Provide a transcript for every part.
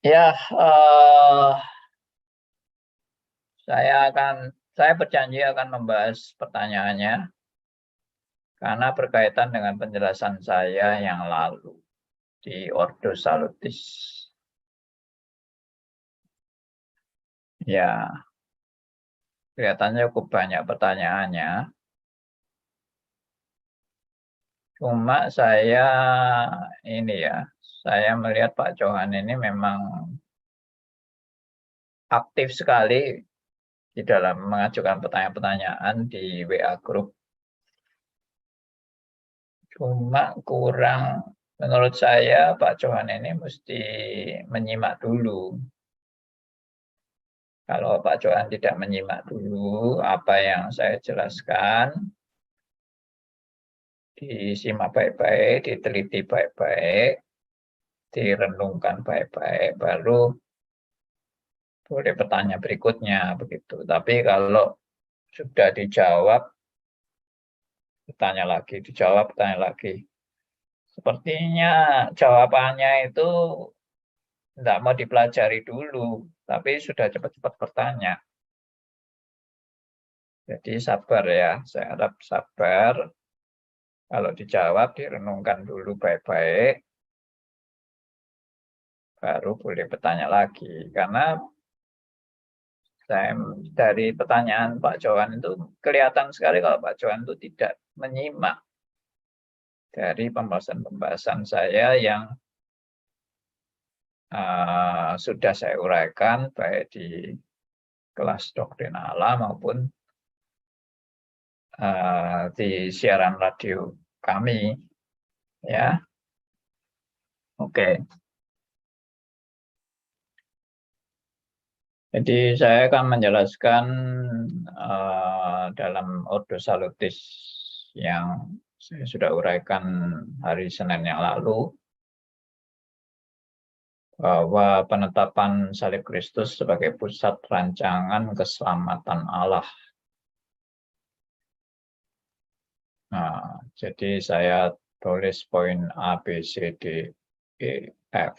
Ya, saya berjanji akan membahas pertanyaannya karena berkaitan dengan penjelasan saya yang lalu di Ordo Salutis. Ya, kelihatannya cukup banyak pertanyaannya. Cuma saya melihat Pak Johan ini memang aktif sekali di dalam mengajukan pertanyaan-pertanyaan di WA Group. Cuma menurut saya Pak Johan ini mesti menyimak dulu. Kalau Pak Johan tidak menyimak dulu apa yang saya jelaskan, disimak baik-baik, diteliti baik-baik, direnungkan baik-baik, baru boleh bertanya berikutnya begitu. Tapi kalau sudah dijawab, bertanya lagi, dijawab, bertanya lagi. Sepertinya jawabannya itu tidak mau dipelajari dulu, tapi sudah cepat-cepat bertanya. Jadi sabar ya, saya harap sabar. Kalau dijawab, direnungkan dulu baik-baik, baru boleh bertanya lagi. Karena dari pertanyaan Pak Johan itu kelihatan sekali kalau Pak Johan itu tidak menyimak dari pembahasan-pembahasan saya yang sudah saya uraikan baik di kelas doktrin Allah maupun di siaran radio kami, ya. Oke. Jadi saya akan menjelaskan dalam Ordo Salutis yang saya sudah uraikan hari Senin yang lalu, bahwa penetapan salib Kristus sebagai pusat rancangan keselamatan Allah. Nah, jadi saya tulis poin A, B, C, D, E, F.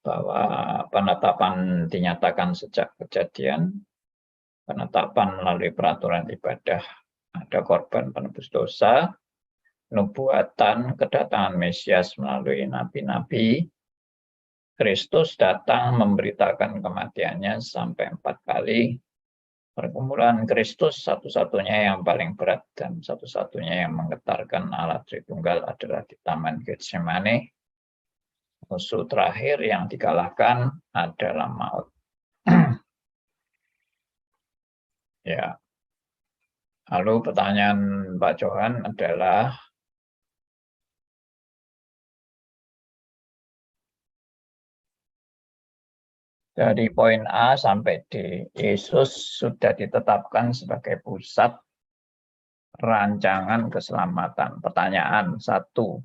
Bahwa penetapan dinyatakan sejak kejadian, penetapan melalui peraturan ibadah, ada korban penebus dosa, nubuatan, kedatangan Mesias melalui nabi-nabi, Kristus datang memberitakan kematiannya sampai 4 kali, pergumulan Kristus satu-satunya yang paling berat dan satu-satunya yang menggetarkan Allah Tritunggal adalah di Taman Getsemane. Musuh terakhir yang dikalahkan adalah maut. Ya. Lalu pertanyaan Pak Johan adalah, dari poin A sampai D, Yesus sudah ditetapkan sebagai pusat rancangan keselamatan. Pertanyaan 1,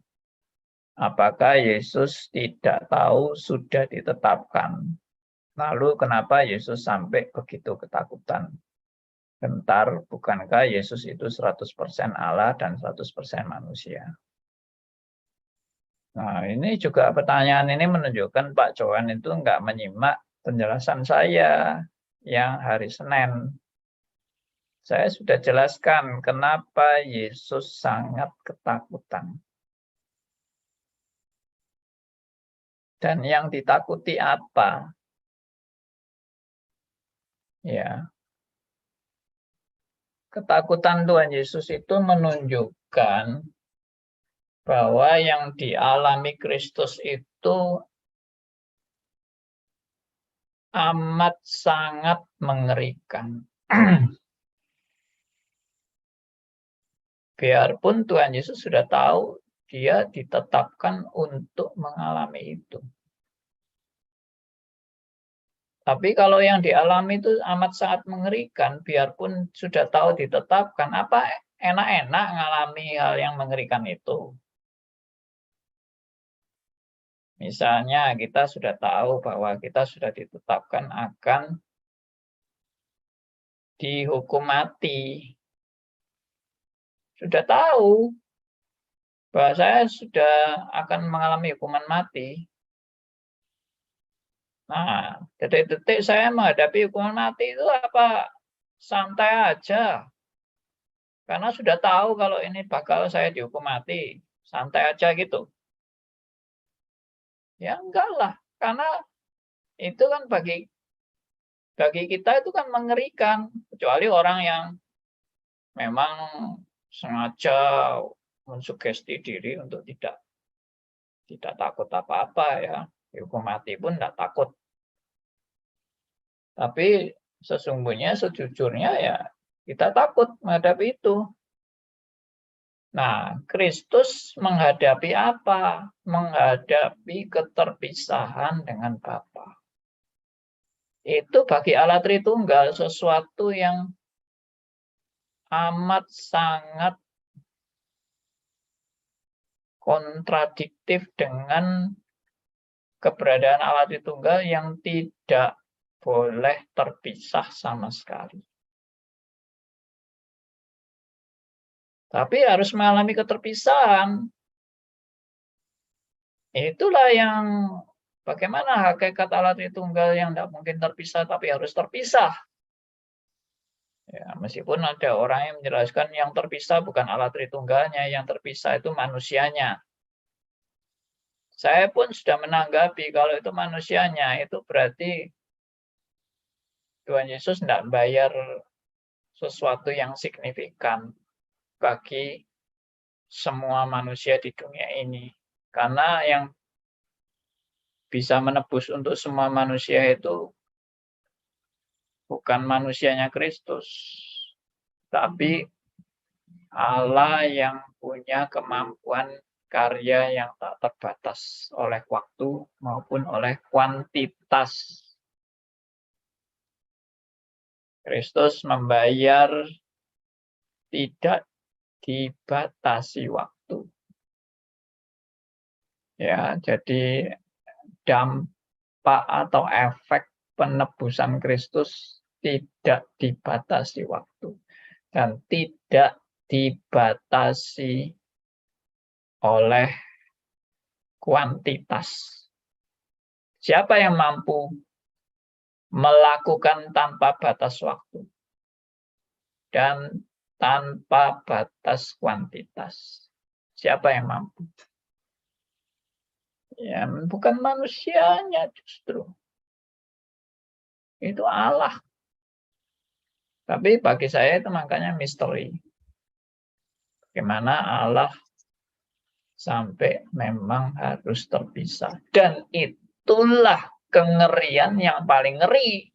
apakah Yesus tidak tahu sudah ditetapkan? Lalu kenapa Yesus sampai begitu ketakutan? Bentar, bukankah Yesus itu 100% Allah dan 100% manusia? Nah, ini juga pertanyaan ini menunjukkan Pak Johan itu nggak menyimak penjelasan saya yang hari Senin. Saya sudah jelaskan kenapa Yesus sangat ketakutan. Dan yang ditakuti apa? Ya. Ketakutan Tuhan Yesus itu menunjukkan bahwa yang dialami Kristus itu amat sangat mengerikan. Biarpun Tuhan Yesus sudah tahu dia ditetapkan untuk mengalami itu. Tapi kalau yang dialami itu amat sangat mengerikan, biarpun sudah tahu ditetapkan, apa enak-enak mengalami hal yang mengerikan itu? Misalnya kita sudah tahu bahwa kita sudah ditetapkan akan dihukum mati. Sudah tahu bahwa saya sudah akan mengalami hukuman mati. Nah, detik-detik saya menghadapi hukuman mati itu apa? Santai aja. Karena sudah tahu kalau ini bakal saya dihukum mati. Santai aja gitu. Ya enggak lah. Karena itu kan bagi kita itu kan mengerikan. Kecuali orang yang memang sengaja mensugesti diri untuk tidak takut apa-apa ya. Dihukum mati pun tidak takut. Tapi sesungguhnya sejujurnya ya kita takut menghadapi itu. Nah, Kristus menghadapi apa? Menghadapi keterpisahan dengan Bapa. Itu bagi Allah Tritunggal sesuatu yang amat sangat kontradiktif dengan keberadaan Allah Tritunggal yang tidak boleh terpisah sama sekali. Tapi harus mengalami keterpisahan. Itulah yang bagaimana hakikat Allah Tritunggal yang tidak mungkin terpisah tapi harus terpisah. Ya, meskipun ada orang yang menjelaskan yang terpisah bukan Allah Tritunggalnya, yang terpisah itu manusianya. Saya pun sudah menanggapi kalau itu manusianya, itu berarti Tuhan Yesus tidak bayar sesuatu yang signifikan bagi semua manusia di dunia ini. Karena yang bisa menebus untuk semua manusia itu bukan manusianya Kristus, tapi Allah yang punya kemampuan karya yang tak terbatas oleh waktu maupun oleh kuantitas. Kristus membayar tidak dibatasi waktu. Ya, jadi dampak atau efek penebusan Kristus tidak dibatasi waktu dan tidak dibatasi oleh kuantitas. Siapa yang mampu melakukan tanpa batas waktu dan tanpa batas kuantitas? Siapa yang mampu? Ya, bukan manusianya justru. Itu Allah. Tapi bagi saya itu makanya misteri. Bagaimana Allah sampai memang harus terpisah. Dan itulah kengerian yang paling ngeri.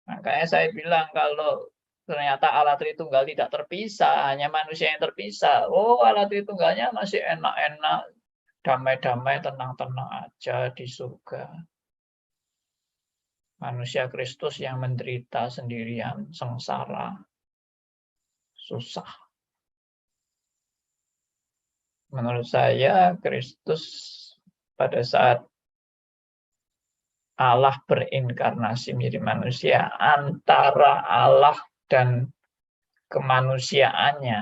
Makanya saya bilang kalau ternyata Allah Tritunggal tidak terpisah, hanya manusia yang terpisah. Oh, Allah Tritunggalnya masih enak-enak, damai-damai, tenang-tenang aja di surga. Manusia Kristus yang menderita sendirian, sengsara, susah. Menurut saya, Kristus pada saat Allah berinkarnasi menjadi manusia, antara Allah dan kemanusiaannya,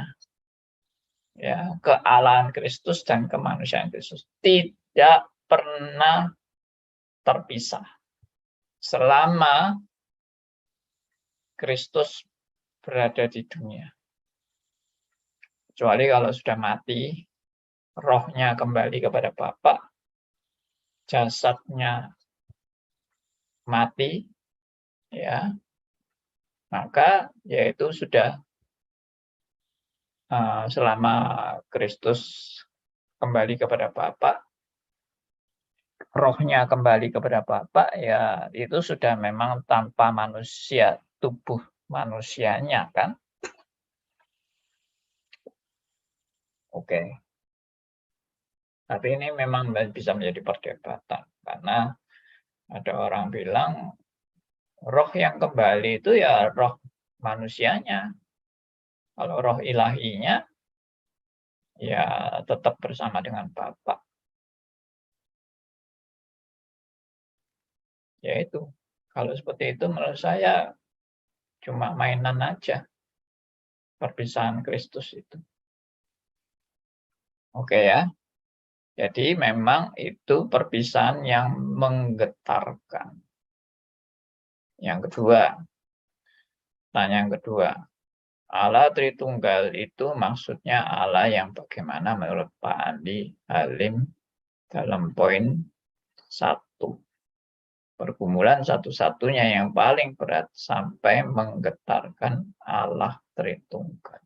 ya, kealahan Kristus dan kemanusiaan Kristus tidak pernah terpisah selama Kristus berada di dunia. Kecuali kalau sudah mati, rohnya kembali kepada Bapa, jasadnya mati, ya, maka yaitu sudah selama Kristus kembali kepada Bapa, rohnya kembali kepada Bapa, ya itu sudah memang tanpa manusia, tubuh manusianya kan. Oke. Tapi ini memang bisa menjadi perdebatan karena ada orang bilang roh yang kembali itu ya roh manusianya. Kalau roh ilahinya ya tetap bersama dengan Bapa. Ya itu. Kalau seperti itu menurut saya cuma mainan aja perpisahan Kristus itu. Oke ya. Jadi memang itu perpisahan yang menggetarkan. Yang kedua, pertanyaan kedua, Allah Tritunggal itu maksudnya Allah yang bagaimana menurut Pak Andi Halim dalam poin 1. Pergumulan satu-satunya yang paling berat sampai menggetarkan Allah Tritunggal.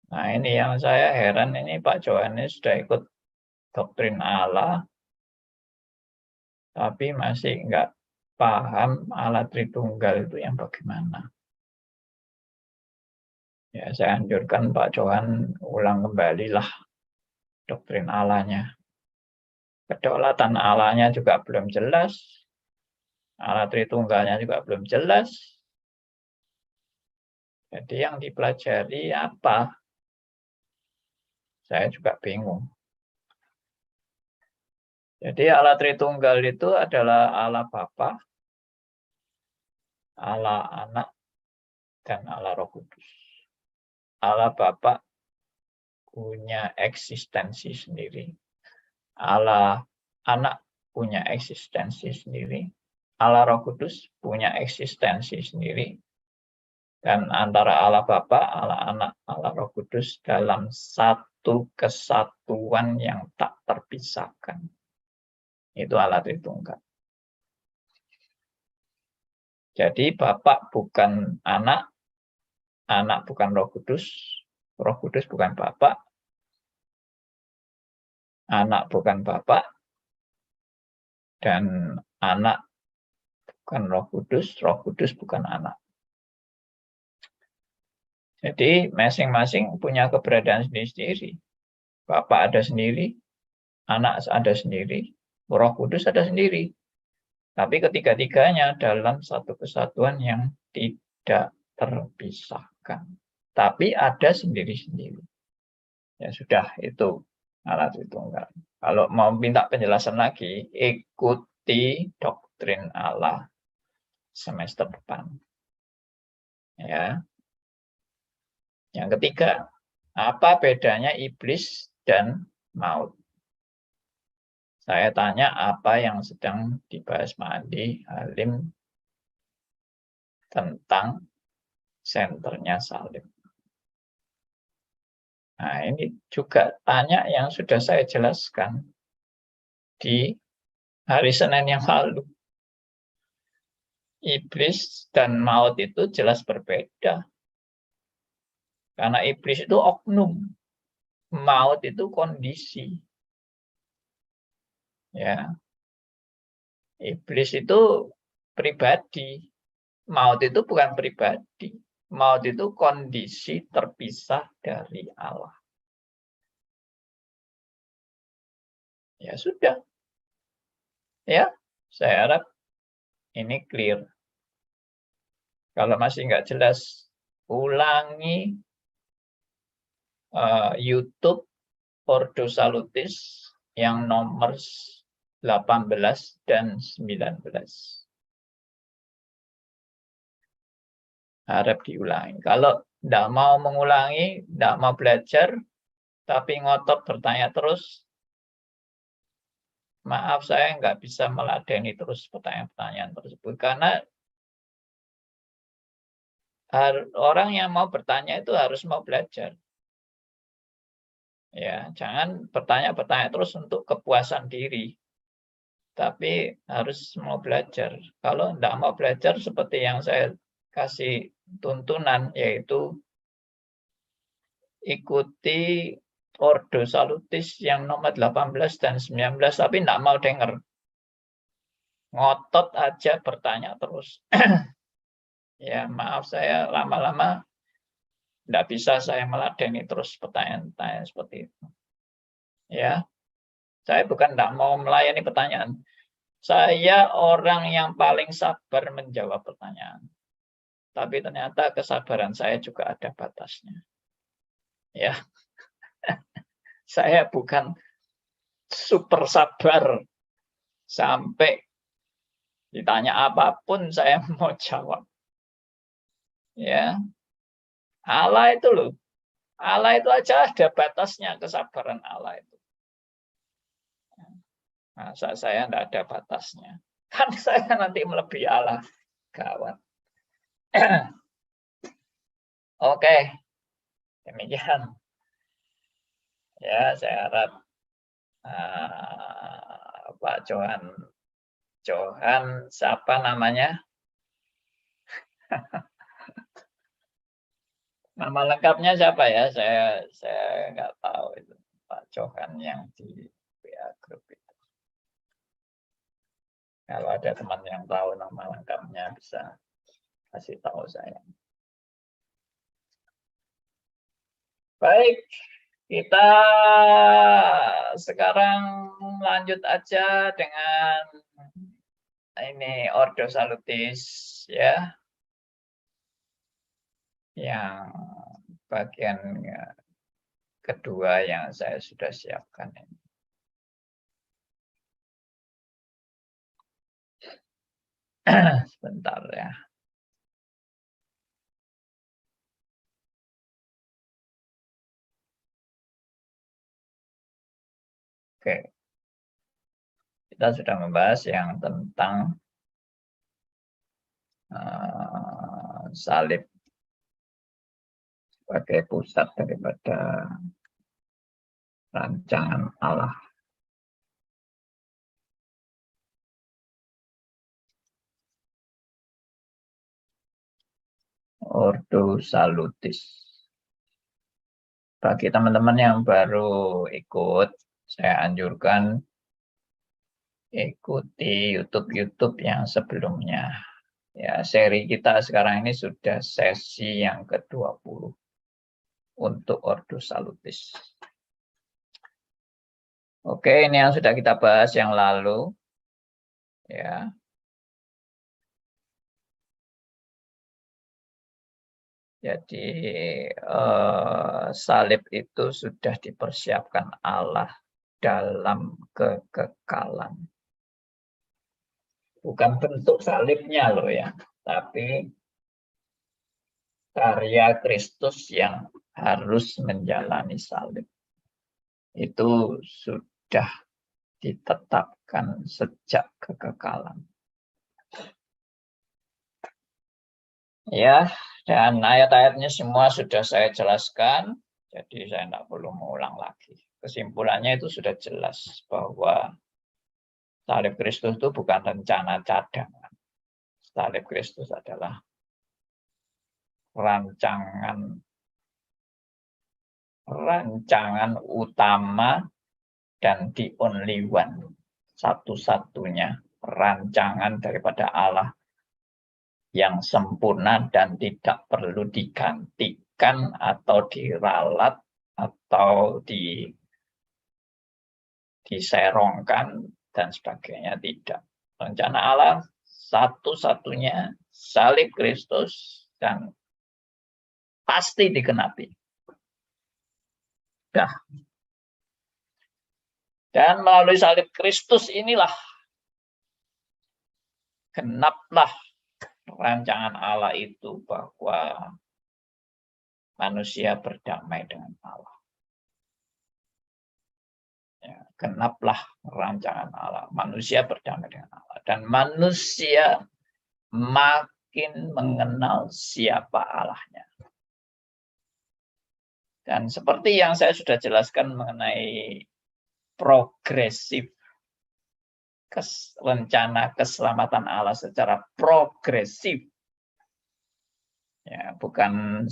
Nah ini yang saya heran, ini Pak Johannes sudah ikut doktrin Allah, tapi masih nggak paham Allah Tritunggal itu yang bagaimana. Ya, saya anjurkan Pak Johan ulang kembalilah doktrin Allahnya. Kedaulatan Allahnya juga belum jelas. Allah Tritunggalnya juga belum jelas. Jadi yang dipelajari apa? Saya juga bingung. Jadi Allah Tritunggal itu adalah Allah Bapa, Allah Anak, dan Allah Roh Kudus. Allah Bapa punya eksistensi sendiri. Allah Anak punya eksistensi sendiri. Allah Roh Kudus punya eksistensi sendiri. Dan antara Allah Bapa, Allah Anak, Allah Roh Kudus dalam satu kesatuan yang tak terpisahkan. Itu Allah Tritunggal. Jadi Bapak bukan anak, anak bukan Roh Kudus bukan Bapak, anak bukan Bapak, dan anak bukan Roh Kudus bukan anak. Jadi masing-masing punya keberadaan sendiri-sendiri. Bapak ada sendiri, anak ada sendiri, Roh Kudus ada sendiri. Tapi ketiga-tiganya dalam satu kesatuan yang tidak terpisahkan. Tapi ada sendiri-sendiri. Ya sudah, itu Allah Tritunggal. Kalau mau minta penjelasan lagi, ikuti doktrin Allah semester depan. Ya. Yang ketiga, apa bedanya iblis dan maut? Saya tanya apa yang sedang dibahas Pak Andi Halim tentang senternya Salim. Nah, ini juga tanya yang sudah saya jelaskan di hari Senin yang lalu. Iblis dan maut itu jelas berbeda. Karena iblis itu oknum, maut itu kondisi. Ya, iblis itu pribadi, maut itu bukan pribadi. Maut itu kondisi terpisah dari Allah. Ya sudah. Ya, saya harap ini clear. Kalau masih nggak jelas, ulangi YouTube Ordo Salutis yang nomor 18 dan 19. Harap diulangi. Kalau tidak mau mengulangi, tidak mau belajar, tapi ngotot bertanya terus, maaf saya nggak bisa meladeni terus pertanyaan-pertanyaan tersebut. Karena orang yang mau bertanya itu harus mau belajar. Ya, jangan bertanya-bertanya terus untuk kepuasan diri. Tapi harus mau belajar. Kalau tidak mau belajar seperti yang saya kasih tuntunan, yaitu ikuti Ordo Salutis yang nomor 18 dan 19, tapi tidak mau dengar. Ngotot aja bertanya terus. Ya, maaf saya lama-lama tidak bisa saya meladeni terus pertanyaan-pertanyaan seperti itu. Ya, saya bukan tidak mau melayani pertanyaan. Saya orang yang paling sabar menjawab pertanyaan. Tapi ternyata kesabaran saya juga ada batasnya. Ya, saya bukan super sabar sampai ditanya apapun saya mau jawab. Ya, Allah itu loh, Allah itu aja ada batasnya, kesabaran Allah itu. Masa saya tidak ada batasnya? Kan saya nanti melebihi Allah. Gawat. Oke, demikian. Ya, saya harap Pak Johan, siapa namanya? Nama lengkapnya siapa ya? Saya nggak tahu itu. Pak Johan yang di WA Group itu. Kalau ada teman yang tahu nama lengkapnya bisa kasih tahu saya. Baik, kita sekarang lanjut aja dengan ini Ordo Salutis ya. Yang bagian kedua yang saya sudah siapkan ini. Sebentar ya. Oke. Kita sudah membahas yang tentang salib sebagai pusat daripada rancangan Allah. Ordo Salutis. Bagi teman-teman yang baru ikut, saya anjurkan ikuti YouTube yang sebelumnya. Ya, seri kita sekarang ini sudah sesi yang ke-20 untuk Ordo Salutis. Oke, ini yang sudah kita bahas yang lalu. Ya. Jadi salib itu sudah dipersiapkan Allah dalam kekekalan. Bukan bentuk salibnya loh ya, tapi karya Kristus yang harus menjalani salib. Itu sudah ditetapkan sejak kekekalan. Ya, dan ayat-ayatnya semua sudah saya jelaskan, jadi saya tidak perlu mengulang lagi. Kesimpulannya itu sudah jelas bahwa salib Kristus itu bukan rencana cadangan. Salib Kristus adalah rancangan utama dan the only one, satu-satunya rancangan daripada Allah yang sempurna dan tidak perlu digantikan atau diralat atau diserongkan dan sebagainya, tidak. Rencana Allah satu-satunya salib Kristus dan pasti digenapi. Dah. Dan melalui salib Kristus inilah genaplah rancangan Allah itu bahwa manusia berdamai dengan Allah. Ya, genaplah rancangan Allah, manusia berdamai dengan Allah, dan manusia makin mengenal siapa Allahnya. Dan seperti yang saya sudah jelaskan mengenai progresif, rencana keselamatan Allah secara progresif, ya, bukan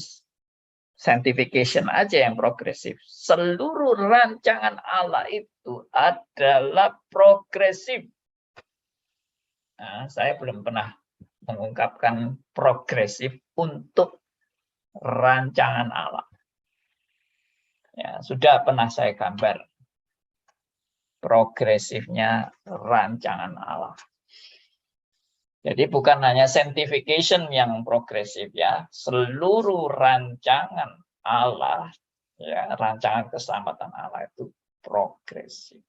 sanctification aja yang progresif. Seluruh rancangan Allah itu adalah progresif. Nah, saya belum pernah mengungkapkan progresif untuk rancangan Allah. Ya, sudah pernah saya gambar progresifnya rancangan Allah. Jadi bukan hanya sanctification yang progresif ya, seluruh rancangan Allah, ya, rancangan keselamatan Allah itu progresif.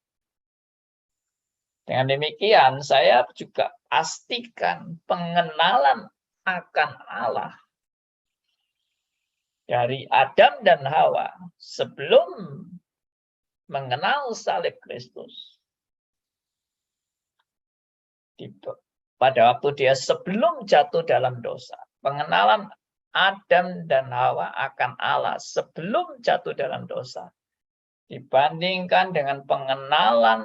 Dengan demikian saya juga pastikan pengenalan akan Allah dari Adam dan Hawa sebelum mengenal salib Kristus. Pada waktu dia sebelum jatuh dalam dosa, pengenalan Adam dan Hawa akan Allah sebelum jatuh dalam dosa dibandingkan dengan pengenalan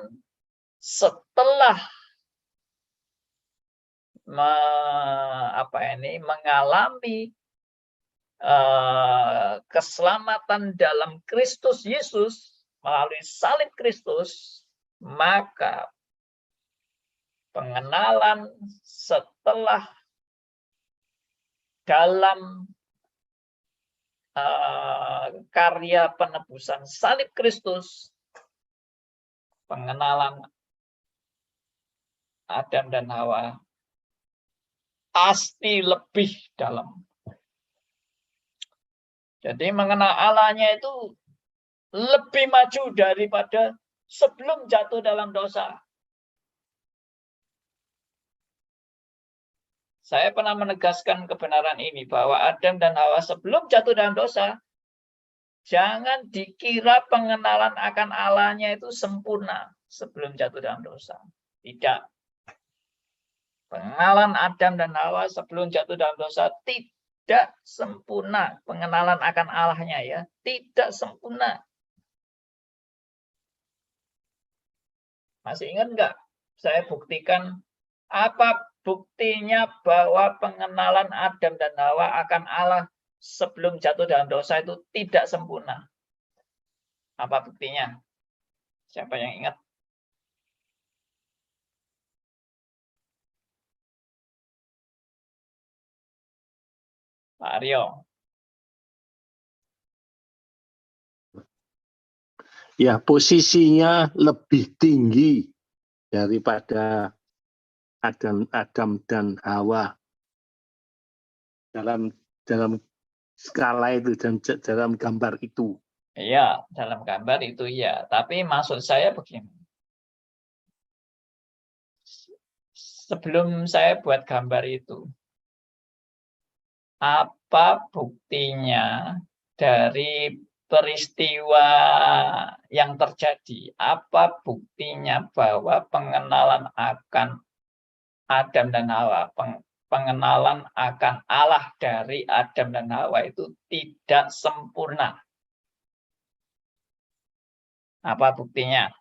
setelah mengalami keselamatan dalam Kristus Yesus melalui salib Kristus, maka pengenalan setelah dalam karya penebusan salib Kristus, pengenalan Adam dan Hawa pasti lebih dalam. Jadi mengenal Allahnya itu lebih maju daripada sebelum jatuh dalam dosa. Saya pernah menegaskan kebenaran ini, bahwa Adam dan Hawa sebelum jatuh dalam dosa, jangan dikira pengenalan akan Allahnya itu sempurna sebelum jatuh dalam dosa. Tidak. Pengenalan Adam dan Hawa sebelum jatuh dalam dosa tidak sempurna. Pengenalan akan Allahnya ya, tidak sempurna. Masih ingat nggak? Saya buktikan apa buktinya bahwa pengenalan Adam dan Hawa akan Allah sebelum jatuh dalam dosa itu tidak sempurna. Apa buktinya? Siapa yang ingat? Pak Aryo. Ya, posisinya lebih tinggi daripada Adam dan Hawa dalam skala itu dan dalam gambar itu. Iya, dalam gambar itu ya. Tapi maksud saya begini. Sebelum saya buat gambar itu, apa buktinya dari peristiwa yang terjadi? Apa buktinya bahwa pengenalan akan Adam dan Hawa, pengenalan akan Allah dari Adam dan Hawa itu tidak sempurna? Apa buktinya?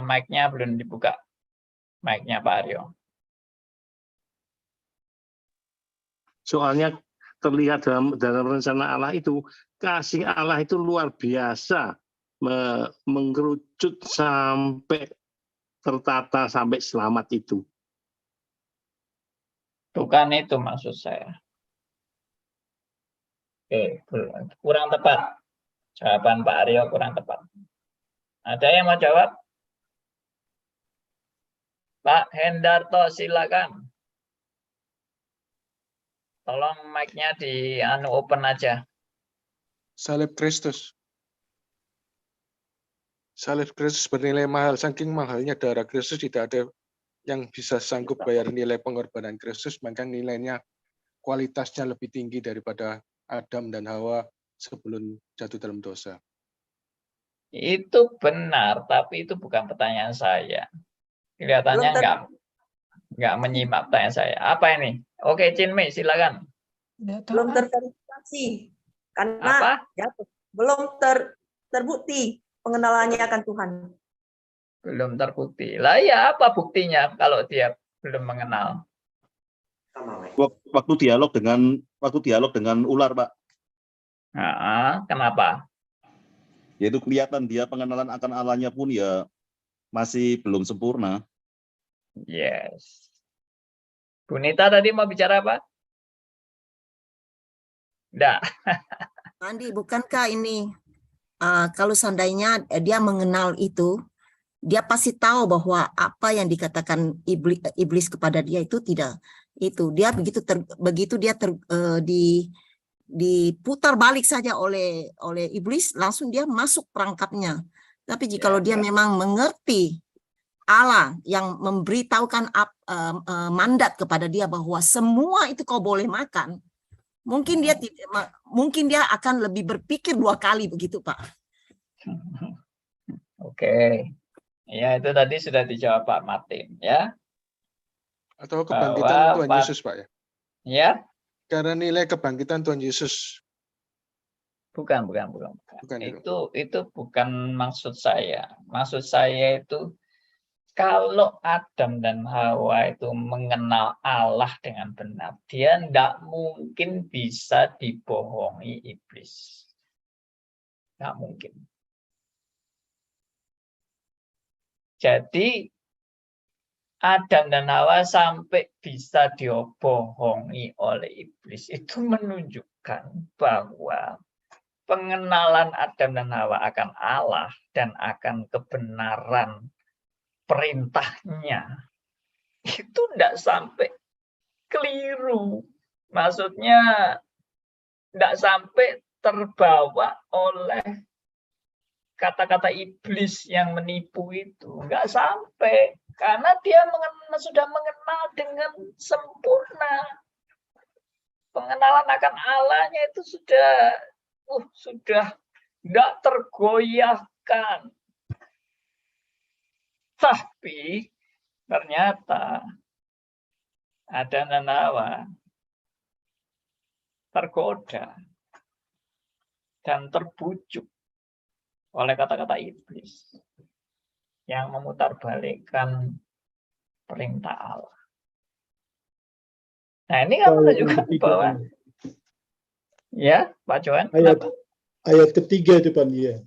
Mic-nya belum dibuka. Mic-nya Pak Aryo. Soalnya terlihat dalam rencana Allah itu, kasih Allah itu luar biasa, mengerucut sampai tertata sampai selamat itu. Bukan itu maksud saya. Oke, kurang tepat. Jawaban Pak Aryo kurang tepat. Ada yang mau jawab? Pak Hendarto, silakan. Tolong mic-nya di open aja. Salib Kristus. Salib Kristus bernilai mahal. Saking mahalnya darah Kristus, tidak ada yang bisa sanggup bayar nilai pengorbanan Kristus, maka nilainya, kualitasnya lebih tinggi daripada Adam dan Hawa sebelum jatuh dalam dosa. Itu benar, tapi itu bukan pertanyaan saya. Kelihatannya nggak menyimak pertanyaan saya. Apa ini? Oke, Cinmi, silakan. Belum terverifikasi karena jatuh. Belum terbukti pengenalannya akan Tuhan. Belum terbukti. Lah ya, apa buktinya kalau dia belum mengenal? Waktu dialog dengan ular, Pak. Kenapa? Yaitu kelihatan dia pengenalan akan Allahnya pun ya masih belum sempurna. Yes. Bu Nita tadi mau bicara apa? Enggak. Andi, bukankah ini kalau seandainya dia mengenal itu, dia pasti tahu bahwa apa yang dikatakan iblis kepada dia itu tidak itu. Dia begitu dia diputar balik saja oleh iblis, langsung dia masuk perangkapnya. Tapi jikalau dia memang mengerti Allah yang memberitahukan mandat kepada dia bahwa semua itu kau boleh makan, Mungkin dia akan lebih berpikir 2 kali begitu, Pak. Oke. Ya, itu tadi sudah dijawab Pak Martin ya. Atau kebangkitan Bahwa Tuhan Yesus, Pak ya? Ya, Karena nilai kebangkitan Tuhan Yesus. bukan. Itu bukan maksud saya. Maksud saya itu kalau Adam dan Hawa itu mengenal Allah dengan benar, dia tidak mungkin bisa dibohongi iblis. Tidak mungkin. Jadi Adam dan Hawa sampai bisa dibohongi oleh iblis, itu menunjukkan bahwa pengenalan Adam dan Hawa akan Allah dan akan kebenaran perintahnya itu tidak sampai keliru. Maksudnya tidak sampai terbawa oleh kata-kata iblis yang menipu itu. Enggak sampai. Karena dia sudah mengenal dengan sempurna. Pengenalan akan Allahnya itu sudah tidak tergoyahkan. Tapi ternyata Adam dan Hawa tergoda dan terbujuk oleh kata-kata iblis yang memutarbalikkan perintah Allah. Nah, ini kan menunjukkan bahwa ya, Pak Johan, ayat ketiga itu, Pak, ya.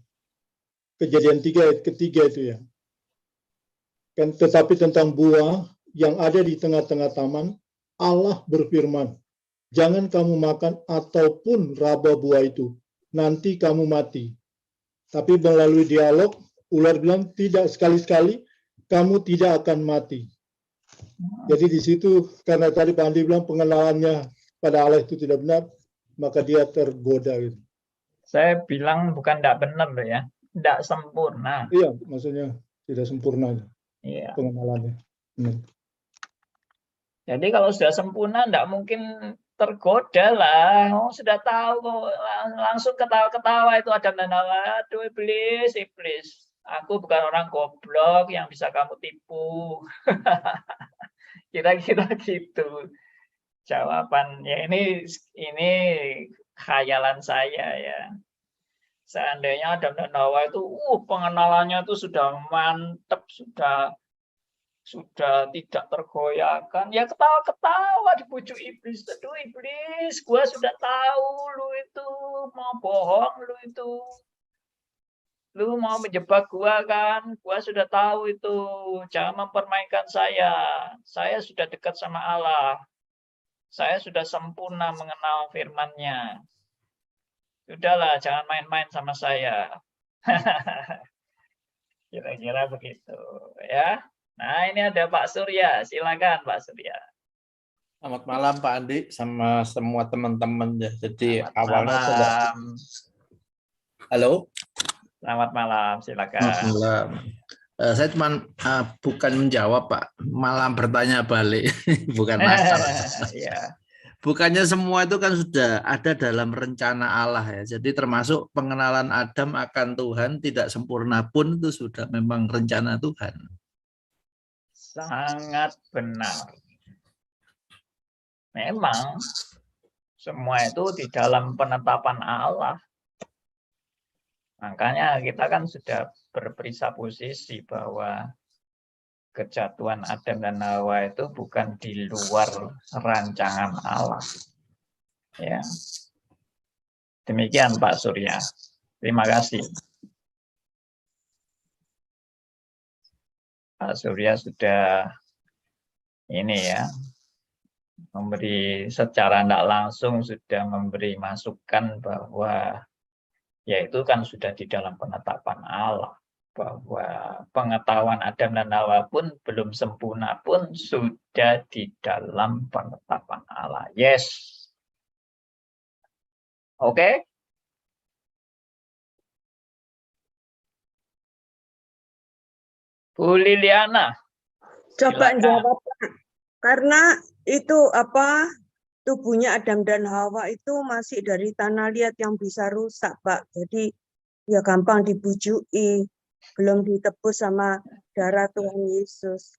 Kejadian 3 ayat ketiga itu ya. Kan tetapi tentang buah yang ada di tengah-tengah taman, Allah berfirman, jangan kamu makan ataupun raba buah itu, nanti kamu mati. Tapi melalui dialog, ular bilang tidak, sekali-sekali kamu tidak akan mati. Jadi di situ karena tadi Pak Andi bilang pengenalannya pada Allah itu tidak benar, maka dia tergoda gitu. Saya bilang bukan tidak benar loh ya, tidak sempurna. Iya, maksudnya tidak sempurna. Iya. Pengenalannya. Jadi kalau sudah sempurna, tidak mungkin tergoda lah. Oh, sudah tahu kok, langsung ketawa-ketawa itu Adam dan Hawa. Aduh, iblis. Aku bukan orang goblok yang bisa kamu tipu. Kira-kira gitu jawaban. Ya ini khayalan saya ya. Seandainya Adam dan Hawa itu pengenalannya itu sudah mantap, sudah tidak tergoyahkan, ya ketawa-ketawa dibujuk iblis. Aduh iblis, gua sudah tahu lu itu mau bohong, lu mau menjebak gua kan, gua sudah tahu itu, jangan mempermainkan saya sudah dekat sama Allah, saya sudah sempurna mengenal firman-Nya. Sudahlah, jangan main-main sama saya. Kira-kira begitu ya. Nah, ini ada Pak Surya. Silakan Pak Surya. Selamat malam Pak Andi sama semua teman-teman ya. Jadi Selamat awalnya malam. Halo. Selamat malam, silakan. Selamat malam. Saya cuma bukan menjawab Pak, malah bertanya balik. Bukan masalah. Ya. Bukannya semua itu kan sudah ada dalam rencana Allah ya. Jadi termasuk pengenalan Adam akan Tuhan tidak sempurna pun itu sudah memang rencana Tuhan. Sangat benar. Memang semua itu di dalam penetapan Allah. Makanya kita kan sudah berpresupposisi bahwa kejatuhan Adam dan Hawa itu bukan di luar rancangan Allah. Ya. Demikian Pak Surya. Terima kasih. Pak Surya sudah ini ya, memberi secara tidak langsung sudah memberi masukan bahwa ya itu kan sudah di dalam penetapan Allah. Bahwa pengetahuan Adam dan Hawa pun belum sempurna pun sudah di dalam penetapan Allah. Yes. Oke. Bu Liliana. Coba Silakan. jawab, Pak. Karena itu tubuhnya Adam dan Hawa itu masih dari tanah liat yang bisa rusak, Pak. Jadi ya gampang dibujui, belum ditebus sama darah Tuhan Yesus.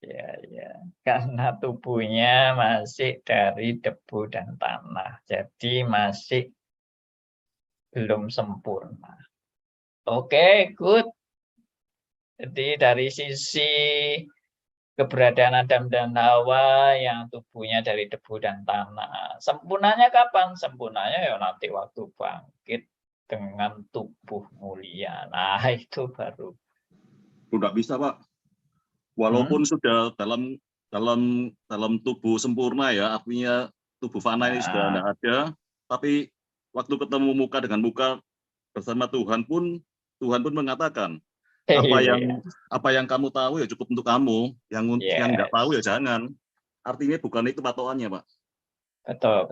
Ya, karena tubuhnya masih dari debu dan tanah, jadi masih belum sempurna. Oke, good. Jadi dari sisi keberadaan Adam dan Hawa yang tubuhnya dari debu dan tanah, sempurnanya kapan? Sempurnanya ya nanti waktu bangkit dengan tubuh mulia. Nah, itu baru. Tidak bisa, Pak. Walaupun sudah dalam tubuh sempurna ya, artinya tubuh fana ini sudah tidak ada, tapi waktu ketemu muka dengan muka bersama Tuhan pun mengatakan apa yang kamu tahu ya cukup untuk kamu, yang nggak tahu ya jangan. Artinya bukan itu patokannya, Pak. Betul.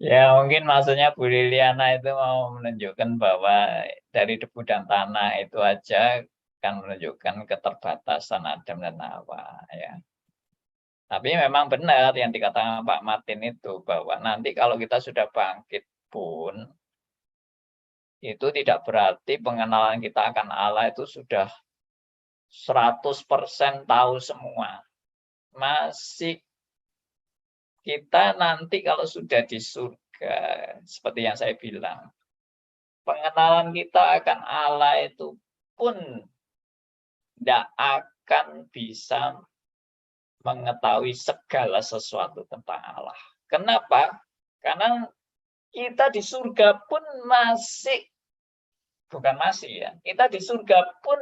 Ya mungkin maksudnya Bu Liliana itu mau menunjukkan bahwa dari debu dan tanah itu aja kan menunjukkan keterbatasan Adam dan Hawa ya. Tapi memang benar yang dikatakan Pak Martin itu bahwa nanti kalau kita sudah bangkit pun itu tidak berarti pengenalan kita akan Allah itu sudah 100% tahu semua. Masih kita nanti kalau sudah di surga, seperti yang saya bilang, pengenalan kita akan Allah itu pun tidak akan bisa mengetahui segala sesuatu tentang Allah. Kenapa? Karena kita di surga pun kita di surga pun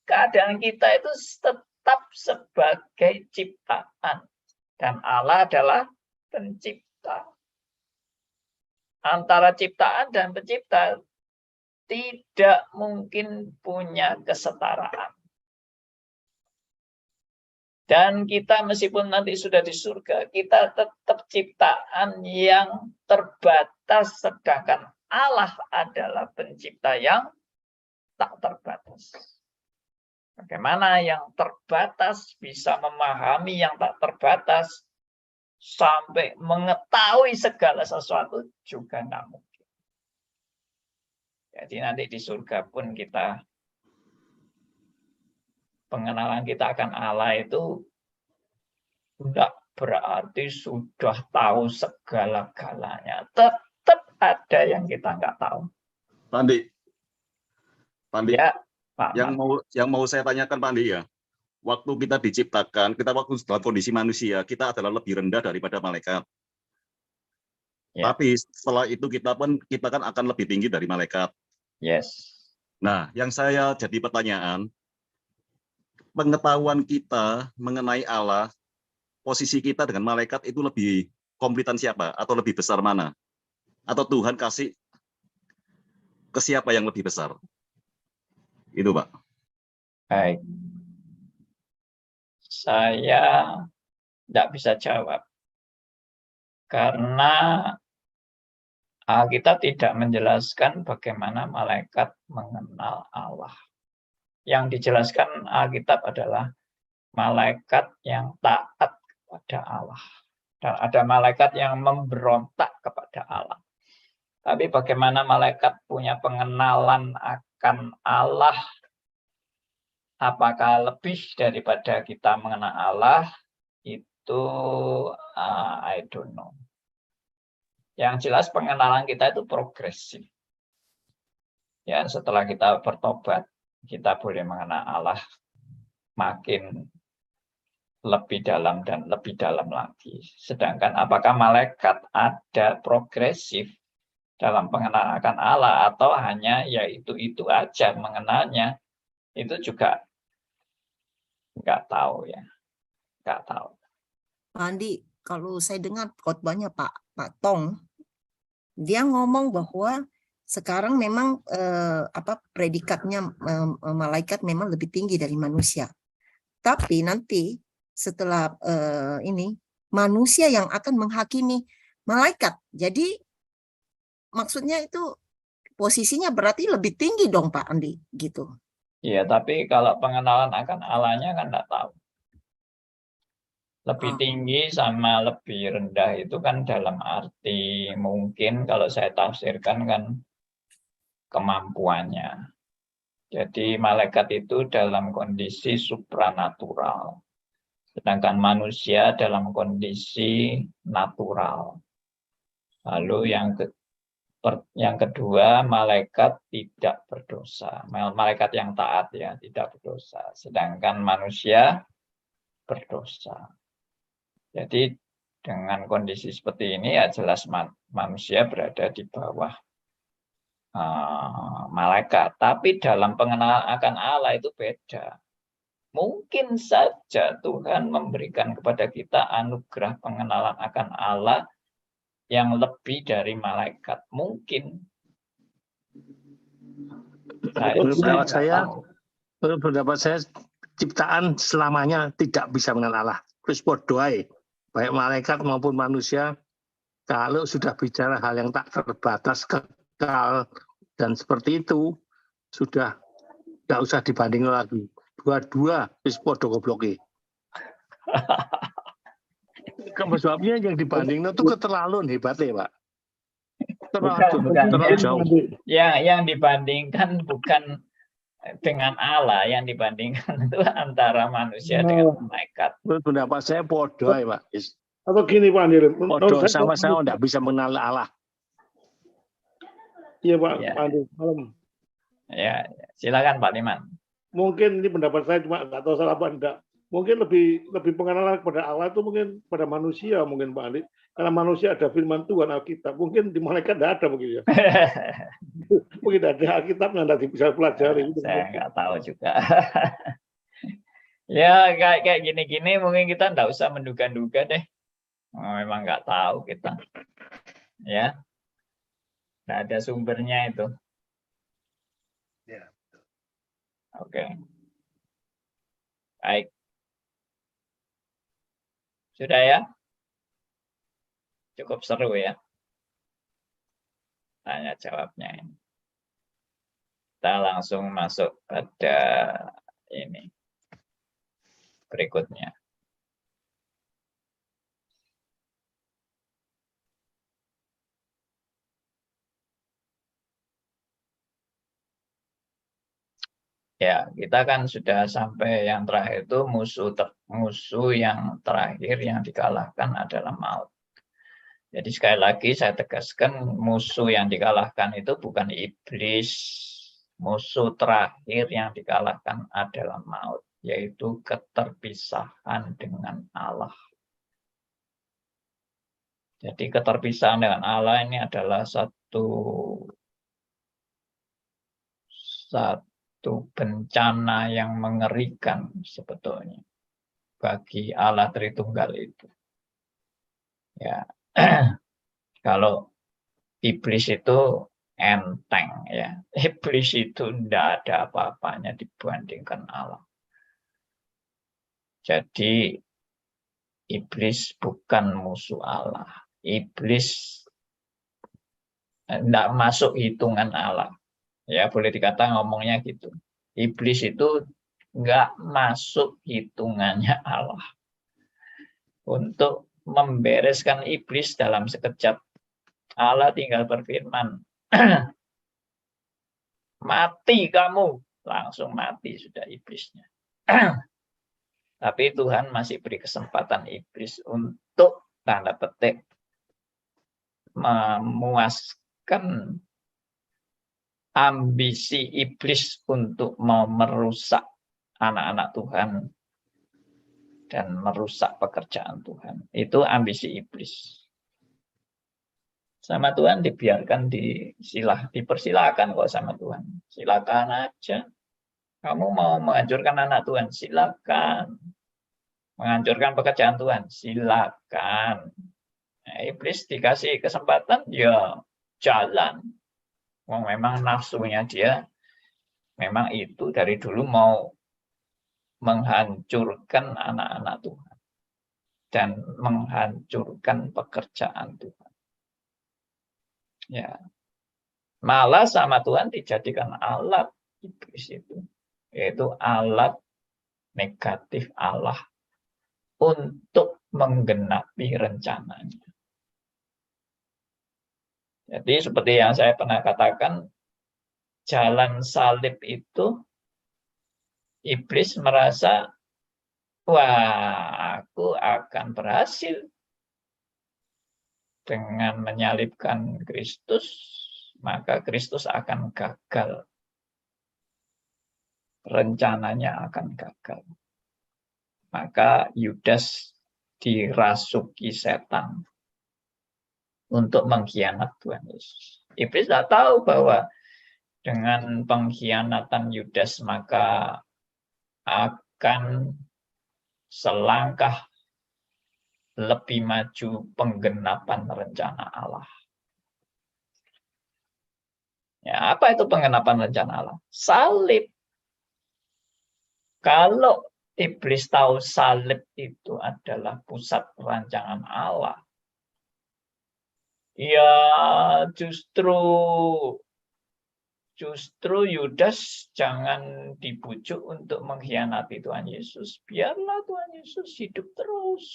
keadaan kita itu tetap sebagai ciptaan. Dan Allah adalah pencipta. Antara ciptaan dan pencipta tidak mungkin punya kesetaraan. Dan kita meskipun nanti sudah di surga, kita tetap ciptaan yang terbatas, sedangkan Allah adalah pencipta yang tak terbatas. Bagaimana yang terbatas bisa memahami yang tak terbatas sampai mengetahui segala sesuatu juga nggak mungkin. Jadi nanti di surga pun kita pengenalan kita akan Allah itu tidak berarti sudah tahu segala-galanya. Tetap ada yang kita nggak tahu. Pandi. Ya, Pak. Yang mau saya tanyakan, Pandi ya. Waktu kita diciptakan, kita waktu dalam kondisi manusia, kita adalah lebih rendah daripada malaikat. Ya. Tapi setelah itu kita kan akan lebih tinggi dari malaikat. Yes. Nah, yang saya jadi pertanyaan, pengetahuan kita mengenai Allah, posisi kita dengan malaikat itu lebih komplitan siapa? Atau lebih besar mana? Atau Tuhan kasih ke siapa yang lebih besar? Itu, Pak. Baik. Saya tidak bisa jawab. Karena Alkitab tidak menjelaskan bagaimana malaikat mengenal Allah. Yang dijelaskan Alkitab adalah malaikat yang taat kepada Allah. Dan ada malaikat yang memberontak kepada Allah. Tapi bagaimana malaikat punya pengenalan akan Allah, apakah lebih daripada kita mengenal Allah, itu I don't know. Yang jelas pengenalan kita itu progresif. Ya, setelah kita bertobat, kita boleh mengenal Allah makin lebih dalam dan lebih dalam lagi. Sedangkan apakah malaikat ada progresif dalam pengenalan akan Allah atau hanya ya itu aja mengenalnya, itu juga nggak tahu ya, nggak tahu. Pak Andi, kalau saya dengar khotbahnya Pak Tong, dia ngomong bahwa sekarang memang predikatnya malaikat memang lebih tinggi dari manusia. Tapi nanti setelah ini manusia yang akan menghakimi malaikat. Jadi maksudnya itu posisinya berarti lebih tinggi dong Pak Andi, gitu. Iya, tapi kalau pengenalan akan Allahnya kan nggak tahu. Lebih tinggi sama lebih rendah itu kan dalam arti mungkin kalau saya tafsirkan kan kemampuannya. Jadi malaikat itu dalam kondisi supranatural. Sedangkan manusia dalam kondisi natural. Lalu yang kedua, malaikat tidak berdosa. Malaikat yang taat ya, tidak berdosa. Sedangkan manusia berdosa. Jadi dengan kondisi seperti ini ya jelas manusia berada di bawah malaikat. Tapi dalam pengenalan akan Allah itu beda. Mungkin saja Tuhan memberikan kepada kita anugerah pengenalan akan Allah yang lebih dari malaikat. Mungkin. Pendapat saya ciptaan selamanya tidak bisa mengenal Allah. Terus berdoa, baik malaikat maupun manusia, kalau sudah bicara hal yang tak terbatas, kekal, dan seperti itu, sudah tidak usah dibanding lagi. Dua-dua wis podo gobloke. Sebabnya yang dibanding itu keterlaluan hebatnya, Pak. Terlalu jauh. Yang dibandingkan bukan dengan Allah, yang dibandingkan itu antara manusia dengan malaikat. Pendapat saya podo, Pak. Atau gini Pak Andi, podo sama-sama tidak bisa mengenal Allah. Iya Pak, Ya. Pak Andi, malam. Ya, silakan Pak Liman. Mungkin ini pendapat saya cuma nggak tahu salah apa enggak. Mungkin lebih pengenalan kepada Allah itu mungkin pada manusia mungkin Pak Andi. Karena manusia ada firman Tuhan Alkitab. Mungkin di malaikat tidak ada mungkin ya. Mungkin ada Alkitabnya tidak bisa pelajari. Saya nggak tahu juga. Ya kayak gini-gini mungkin kita nggak usah menduga-duga deh. Memang nggak tahu kita. Ya, nggak ada sumbernya itu. Ya. Oke. Baik. Sudah ya? Cukup seru ya. Tanya jawabnya ini. Kita langsung masuk pada ini. Berikutnya. Ya, kita kan sudah sampai yang terakhir itu musuh yang terakhir yang dikalahkan adalah maut. Jadi sekali lagi saya tegaskan musuh yang dikalahkan itu bukan iblis. Musuh terakhir yang dikalahkan adalah maut, yaitu keterpisahan dengan Allah. Jadi keterpisahan dengan Allah ini adalah satu bencana yang mengerikan sebetulnya bagi Allah Tritunggal itu. Ya, kalau iblis itu enteng ya, iblis itu tidak ada apa-apanya dibandingkan Allah. Jadi iblis bukan musuh Allah. Iblis tidak masuk hitungan Allah. Ya, boleh dikata ngomongnya gitu. Iblis itu nggak masuk hitungannya Allah. Untuk membereskan iblis dalam sekejap, Allah tinggal berfirman, mati kamu. Langsung mati sudah iblisnya. Tapi Tuhan masih beri kesempatan iblis untuk, tanda petik, memuaskan ambisi iblis untuk mau merusak anak-anak Tuhan dan merusak pekerjaan Tuhan. Itu ambisi iblis. Sama Tuhan dibiarkan dipersilakan kok sama Tuhan. Silakan aja. Kamu mau menghancurkan anak Tuhan, silakan. Menghancurkan pekerjaan Tuhan, silakan. Nah, iblis dikasih kesempatan, ya jalan. Memang nafsunya dia, memang itu dari dulu mau menghancurkan anak-anak Tuhan dan menghancurkan pekerjaan Tuhan. Ya, malah sama Tuhan dijadikan alat iblis itu, yaitu alat negatif Allah untuk menggenapi rencananya. Jadi seperti yang saya pernah katakan, jalan salib itu iblis merasa, wah, aku akan berhasil dengan menyalibkan Kristus, maka Kristus akan gagal. Rencananya akan gagal. Maka Yudas dirasuki setan untuk mengkhianat Tuhan Yesus. Iblis tidak tahu bahwa dengan pengkhianatan Yudas maka akan selangkah lebih maju penggenapan rencana Allah. Ya, apa itu penggenapan rencana Allah? Salib. Kalau iblis tahu salib itu adalah pusat rancangan Allah, ya justru Yudas jangan dibujuk untuk mengkhianati Tuhan Yesus. Biarlah Tuhan Yesus hidup terus.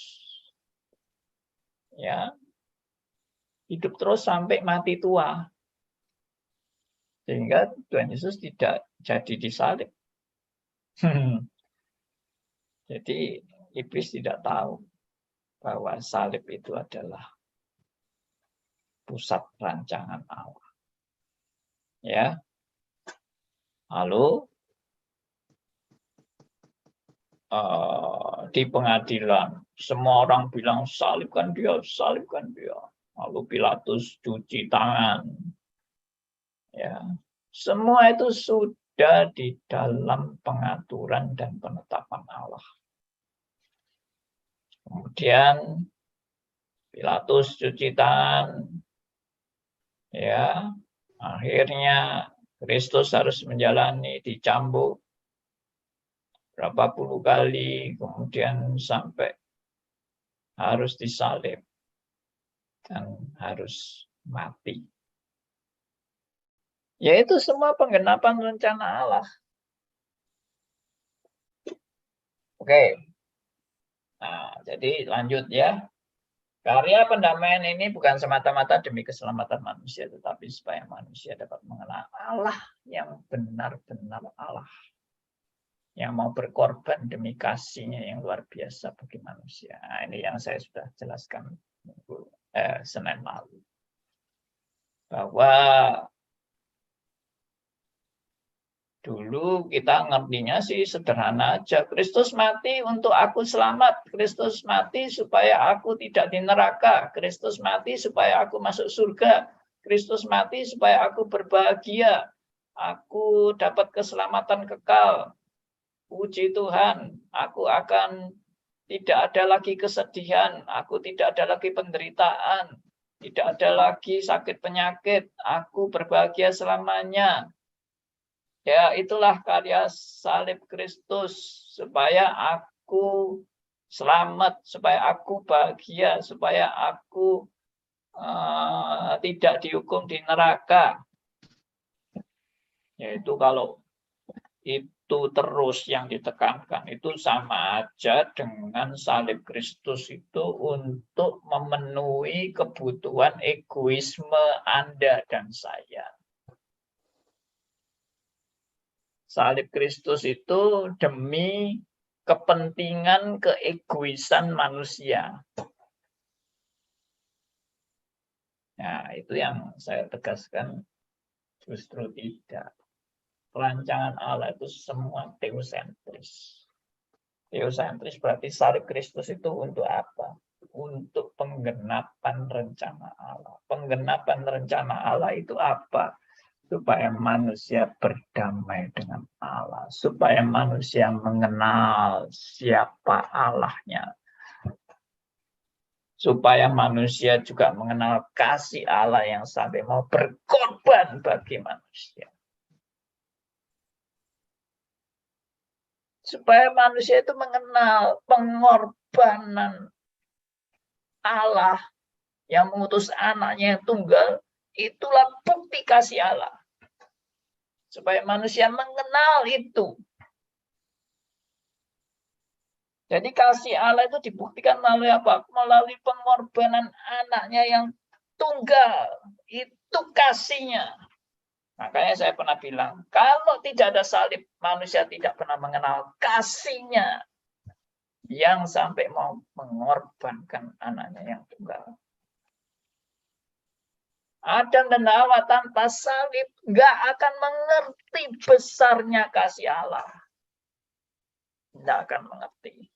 Ya. Hidup terus sampai mati tua. Sehingga Tuhan Yesus tidak jadi disalib. Jadi iblis tidak tahu bahwa salib itu adalah pusat rancangan Allah. Ya. Lalu di pengadilan semua orang bilang salibkan dia, salibkan dia. Lalu Pilatus cuci tangan. Ya. Semua itu sudah di dalam pengaturan dan penetapan Allah. Kemudian Pilatus cuci tangan. Ya. Akhirnya Kristus harus menjalani dicambuk berapa puluh kali, kemudian sampai harus disalib dan harus mati. Yaitu semua penggenapan rencana Allah. Oke. Nah, jadi lanjut ya. Karya pendamaian ini bukan semata-mata demi keselamatan manusia, tetapi supaya manusia dapat mengenal Allah yang benar-benar Allah. Yang mau berkorban demi kasihnya yang luar biasa bagi manusia. Nah, ini yang saya sudah jelaskan Senin lalu. Bahwa dulu kita ngertinya sih sederhana aja. Kristus mati untuk aku selamat. Kristus mati supaya aku tidak di neraka. Kristus mati supaya aku masuk surga. Kristus mati supaya aku berbahagia. Aku dapat keselamatan kekal. Puji Tuhan, aku akan tidak ada lagi kesedihan. Aku tidak ada lagi penderitaan. Tidak ada lagi sakit penyakit. Aku berbahagia selamanya. Ya, itulah karya salib Kristus, supaya aku selamat, supaya aku bahagia, supaya aku tidak dihukum di neraka. Yaitu kalau itu terus yang ditekankan, itu sama aja dengan salib Kristus itu untuk memenuhi kebutuhan egoisme Anda dan saya. Salib Kristus itu demi kepentingan keegoisan manusia. Nah, itu yang saya tegaskan, justru tidak. Rancangan Allah itu semua teosentris. Teosentris berarti salib Kristus itu untuk apa? Untuk penggenapan rencana Allah. Penggenapan rencana Allah itu apa? Supaya manusia berdamai dengan Allah, supaya manusia mengenal siapa Allahnya, supaya manusia juga mengenal kasih Allah yang sampai mau berkorban bagi manusia, supaya manusia itu mengenal pengorbanan Allah yang mengutus anaknya yang tunggal. Itulah bukti kasih Allah. Supaya manusia mengenal itu. Jadi kasih Allah itu dibuktikan melalui apa? Melalui pengorbanan anaknya yang tunggal. Itu kasihnya. Makanya saya pernah bilang, kalau tidak ada salib, manusia tidak pernah mengenal kasihnya yang sampai mau mengorbankan anaknya yang tunggal. Adam dan Hawa tanpa salib nggak akan mengerti besarnya kasih Allah. Nggak akan mengerti.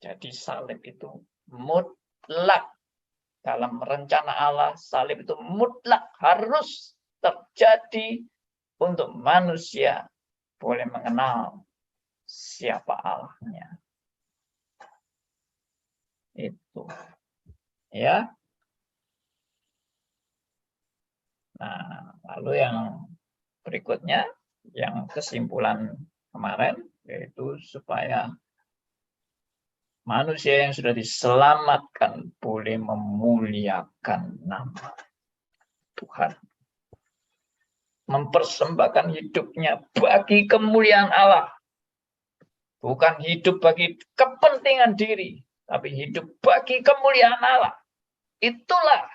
Jadi salib itu mutlak. Dalam rencana Allah, salib itu mutlak harus terjadi untuk manusia boleh mengenal siapa Allahnya. Itu. Ya. Nah, lalu yang berikutnya, yang kesimpulan kemarin, yaitu supaya manusia yang sudah diselamatkan boleh memuliakan nama Tuhan. Mempersembahkan hidupnya bagi kemuliaan Allah. Bukan hidup bagi kepentingan diri, tapi hidup bagi kemuliaan Allah. Itulah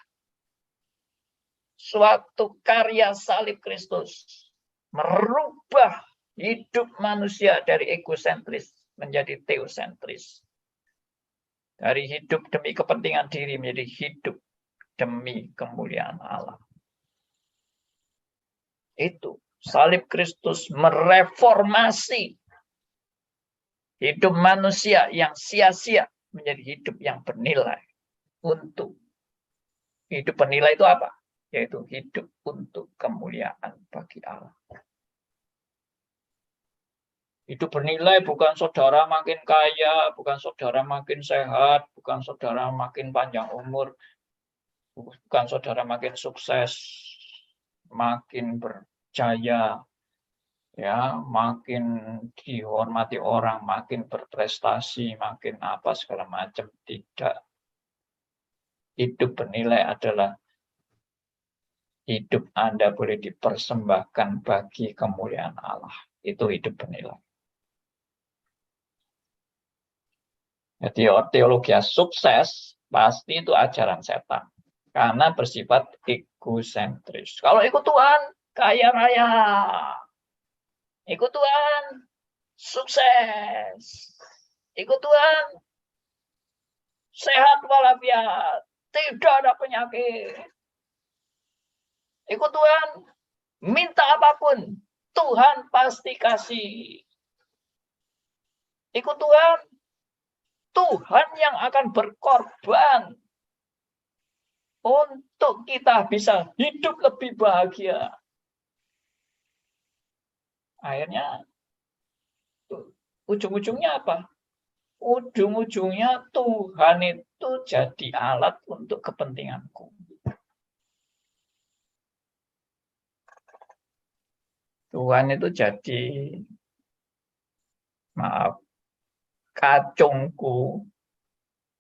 suatu karya salib Kristus. Merubah hidup manusia dari egosentris menjadi teosentris. Dari hidup demi kepentingan diri menjadi hidup demi kemuliaan Allah. Itu salib Kristus mereformasi hidup manusia yang sia-sia menjadi hidup yang bernilai. Untuk hidup bernilai itu apa? Yaitu hidup untuk kemuliaan bagi Allah. Hidup bernilai bukan saudara makin kaya, bukan saudara makin sehat, bukan saudara makin panjang umur, bukan saudara makin sukses, makin berjaya, ya, makin dihormati orang, makin berprestasi, makin apa segala macam. Tidak. Hidup bernilai adalah hidup Anda boleh dipersembahkan bagi kemuliaan Allah. Itu hidup bernilai. Jadi teologi sukses pasti itu ajaran setan. Karena bersifat egosentris. Kalau ikut Tuhan, kaya raya. Ikut Tuhan, sukses. Ikut Tuhan, sehat walafiat. Tidak ada penyakit. Ikut Tuhan, minta apapun. Tuhan pasti kasih. Ikut Tuhan, Tuhan yang akan berkorban untuk kita bisa hidup lebih bahagia. Akhirnya, ujung-ujungnya apa? Ujung-ujungnya Tuhan itu jadi alat untuk kepentinganku. Tuhan itu jadi, maaf, kacungku,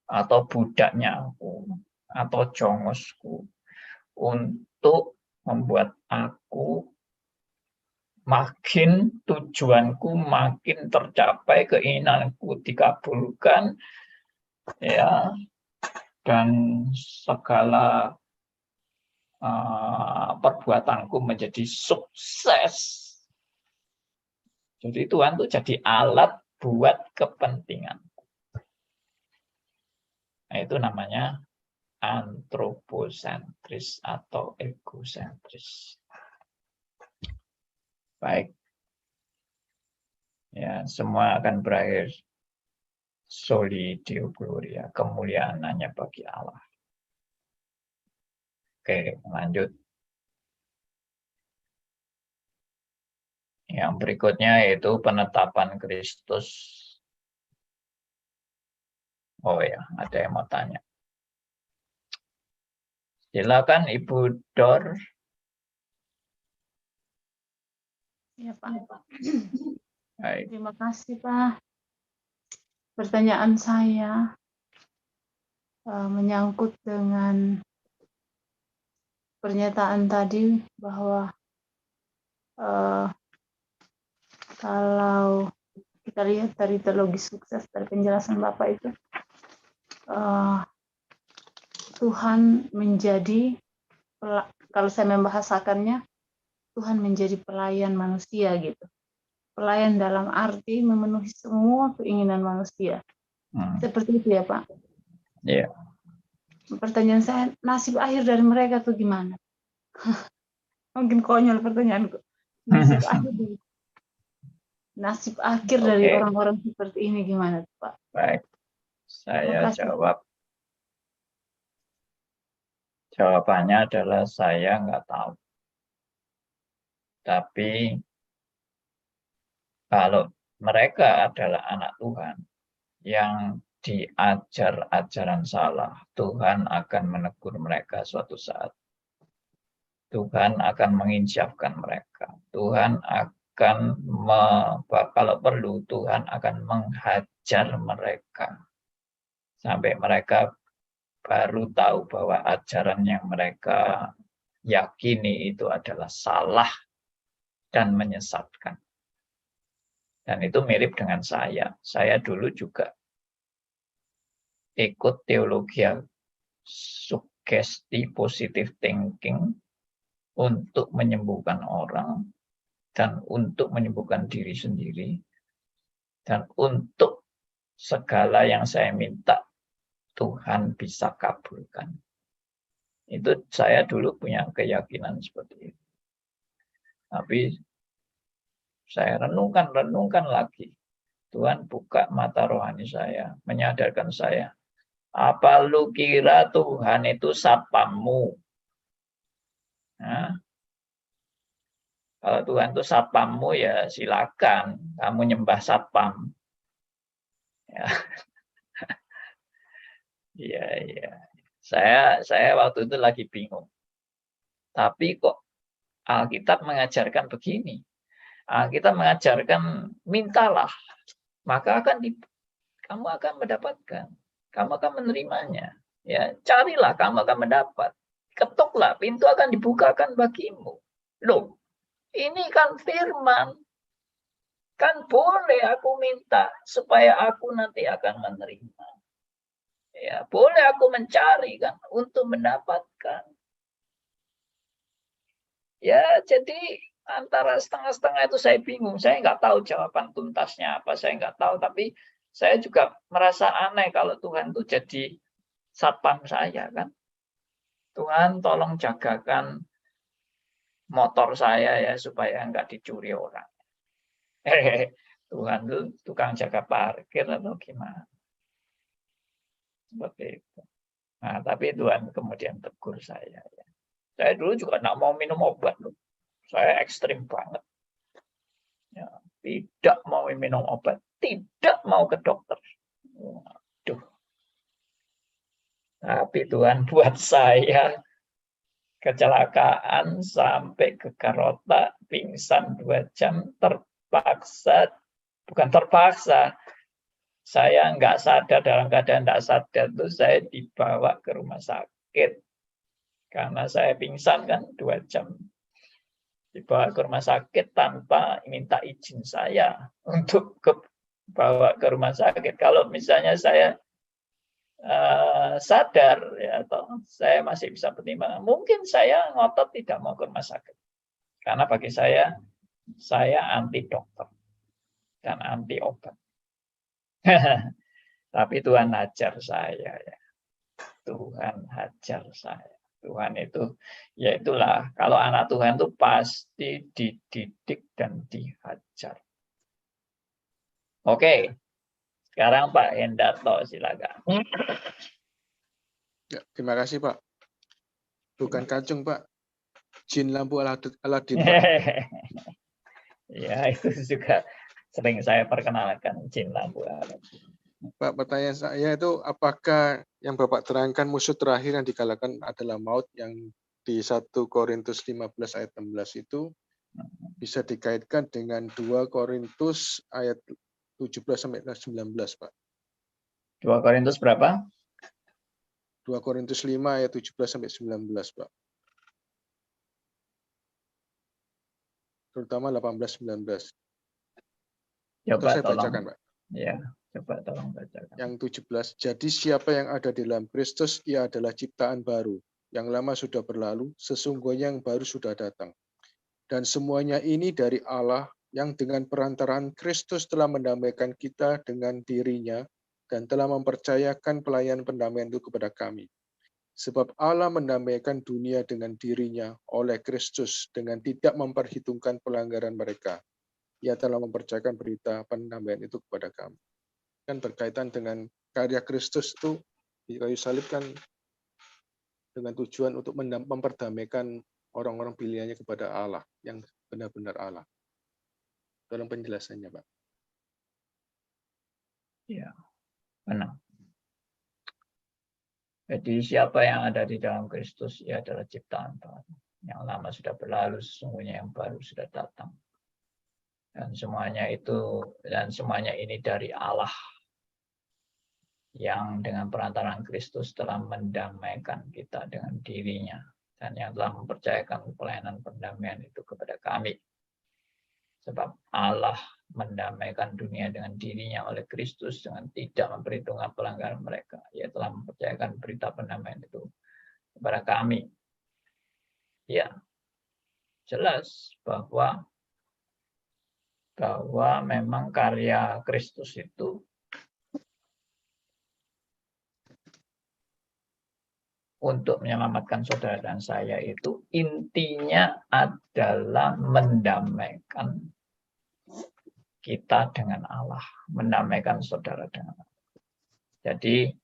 atau budaknya aku, atau jongosku, untuk membuat aku makin tujuanku makin tercapai, keinginanku dikabulkan, ya, dan segala perbuatanku menjadi sukses. Jadi Tuhan itu jadi alat buat kepentingan. Nah, itu namanya antroposentris atau egosentris. Baik. Ya, semua akan berakhir soli Deo Gloria, kemuliaan hanya bagi Allah. Oke, lanjut. Yang berikutnya yaitu penetapan Kristus. Oh ya, ada yang mau tanya. Silakan Ibu Dor. Ya Pak. Baik. Terima kasih Pak. Pertanyaan saya menyangkut dengan pernyataan tadi bahwa kalau kita lihat dari teologi sukses dari penjelasan Bapak itu, Tuhan menjadi, kalau saya membahasakannya, Tuhan menjadi pelayan manusia gitu. Pelayan dalam arti memenuhi semua keinginan manusia. Seperti itu ya Pak? Iya. Pertanyaan saya, nasib akhir dari mereka tuh gimana? Mungkin konyol pertanyaanku. Nasib akhir dari orang-orang seperti ini gimana Pak? Baik, saya Makasih. jawab. Jawabannya adalah saya nggak tahu. Tapi kalau mereka adalah anak Tuhan yang diajar ajaran salah, Tuhan akan menegur mereka suatu saat. Tuhan akan menginsyafkan mereka. Tuhan akan, kalau perlu, Tuhan akan menghajar mereka. Sampai mereka baru tahu bahwa ajaran yang mereka yakini itu adalah salah dan menyesatkan. Dan itu mirip dengan saya. Saya dulu juga ikut teologi sugesti positive thinking untuk menyembuhkan orang dan untuk menyembuhkan diri sendiri dan untuk segala yang saya minta Tuhan bisa kabulkan. Itu saya dulu punya keyakinan seperti itu. Tapi saya renungkan lagi. Tuhan buka mata rohani saya, menyadarkan saya. Apa lu kira Tuhan itu satpammu? Nah, kalau Tuhan itu satpammu ya silakan, kamu nyembah satpam. Ya. Iya. Saya waktu itu lagi bingung. Tapi kok Alkitab mengajarkan begini? Alkitab mengajarkan mintalah, maka kamu akan mendapatkan, kamu akan menerimanya. Ya, carilah, kamu akan mendapat. Ketuklah, pintu akan dibukakan bagimu. Loh, ini kan firman. Kan boleh aku minta supaya aku nanti akan menerima. Ya, boleh aku mencari kan untuk mendapatkan. Ya, jadi antara setengah-setengah itu saya bingung. Saya nggak tahu jawaban tuntasnya apa, saya nggak tahu. Tapi saya juga merasa aneh kalau Tuhan itu jadi satpam saya kan. Tuhan tolong jagakan motor saya ya supaya nggak dicuri orang. Tuhan itu tukang jaga parkir atau gimana? Seperti itu. Nah, tapi Tuhan kemudian tegur saya. Ya. Saya dulu juga nggak mau minum obat. Loh. Saya ekstrim banget. Ya, tidak mau minum obat. Tidak mau ke dokter. Waduh. Tapi Tuhan buat saya kecelakaan sampai ke Garota, pingsan 2 jam, terpaksa, bukan terpaksa, saya nggak sadar, dalam keadaan nggak sadar itu saya dibawa ke rumah sakit. Karena saya pingsan kan 2 jam. Dibawa ke rumah sakit tanpa minta izin saya untuk bawa ke rumah sakit. Kalau misalnya saya sadar ya, atau saya masih bisa pertimbangkan, mungkin saya ngotot tidak mau ke rumah sakit. Karena bagi saya anti dokter dan anti obat. Tapi Tuhan hajar saya ya. Tuhan hajar saya. Tuhan itu, ya itulah, kalau anak Tuhan itu pasti dididik dan dihajar. Oke, sekarang Pak Hendarto silakan. Ya, terima kasih Pak. Bukan kacung Pak, jin lampu Aladin. Ya itu juga sering saya perkenalkan, jin lampu Aladin. Pak, pertanyaan saya itu apakah yang Bapak terangkan musuh terakhir yang dikalahkan adalah maut yang di 1 Korintus 15 ayat 16 itu bisa dikaitkan dengan 2 Korintus ayat 17 sampai 19, Pak. 2 Korintus berapa? 2 Korintus 5 ayat 17 sampai 19, Pak. Terutama 18 19. Atau Coba saya tolong. bacakan, Pak. Ya, coba tolong bacakan. Yang 17. Jadi siapa yang ada di dalam Kristus, ia adalah ciptaan baru. Yang lama sudah berlalu, sesungguhnya yang baru sudah datang. Dan semuanya ini dari Allah yang dengan perantaraan Kristus telah mendamaikan kita dengan dirinya dan telah mempercayakan pelayanan pendamaian itu kepada kami. Sebab Allah mendamaikan dunia dengan dirinya oleh Kristus dengan tidak memperhitungkan pelanggaran mereka. Ia telah mempercayakan berita pendamaian itu kepada kami. Kan berkaitan dengan karya Kristus itu di kayu salib kan dengan tujuan untuk memperdamaikan orang-orang pilihannya kepada Allah yang benar-benar Allah. Tolong penjelasannya, Pak. Ya, benar. Jadi siapa yang ada di dalam Kristus, ia adalah ciptaan baru. Yang lama sudah berlalu, sesungguhnya yang baru sudah datang. Dan semuanya ini dari Allah yang dengan perantaraan Kristus telah mendamaikan kita dengan dirinya dan yang telah mempercayakan pelayanan pendamaian itu kepada kami. Sebab Allah mendamaikan dunia dengan dirinya oleh Kristus dengan tidak memperhitungkan pelanggaran mereka. Ia telah mempercayakan berita pendamaian itu kepada kami. Ya, jelas bahwa memang karya Kristus itu untuk menyelamatkan saudara dan saya itu intinya adalah mendamaikan kita dengan Allah, mendamaikan saudara dengan Allah. Jadi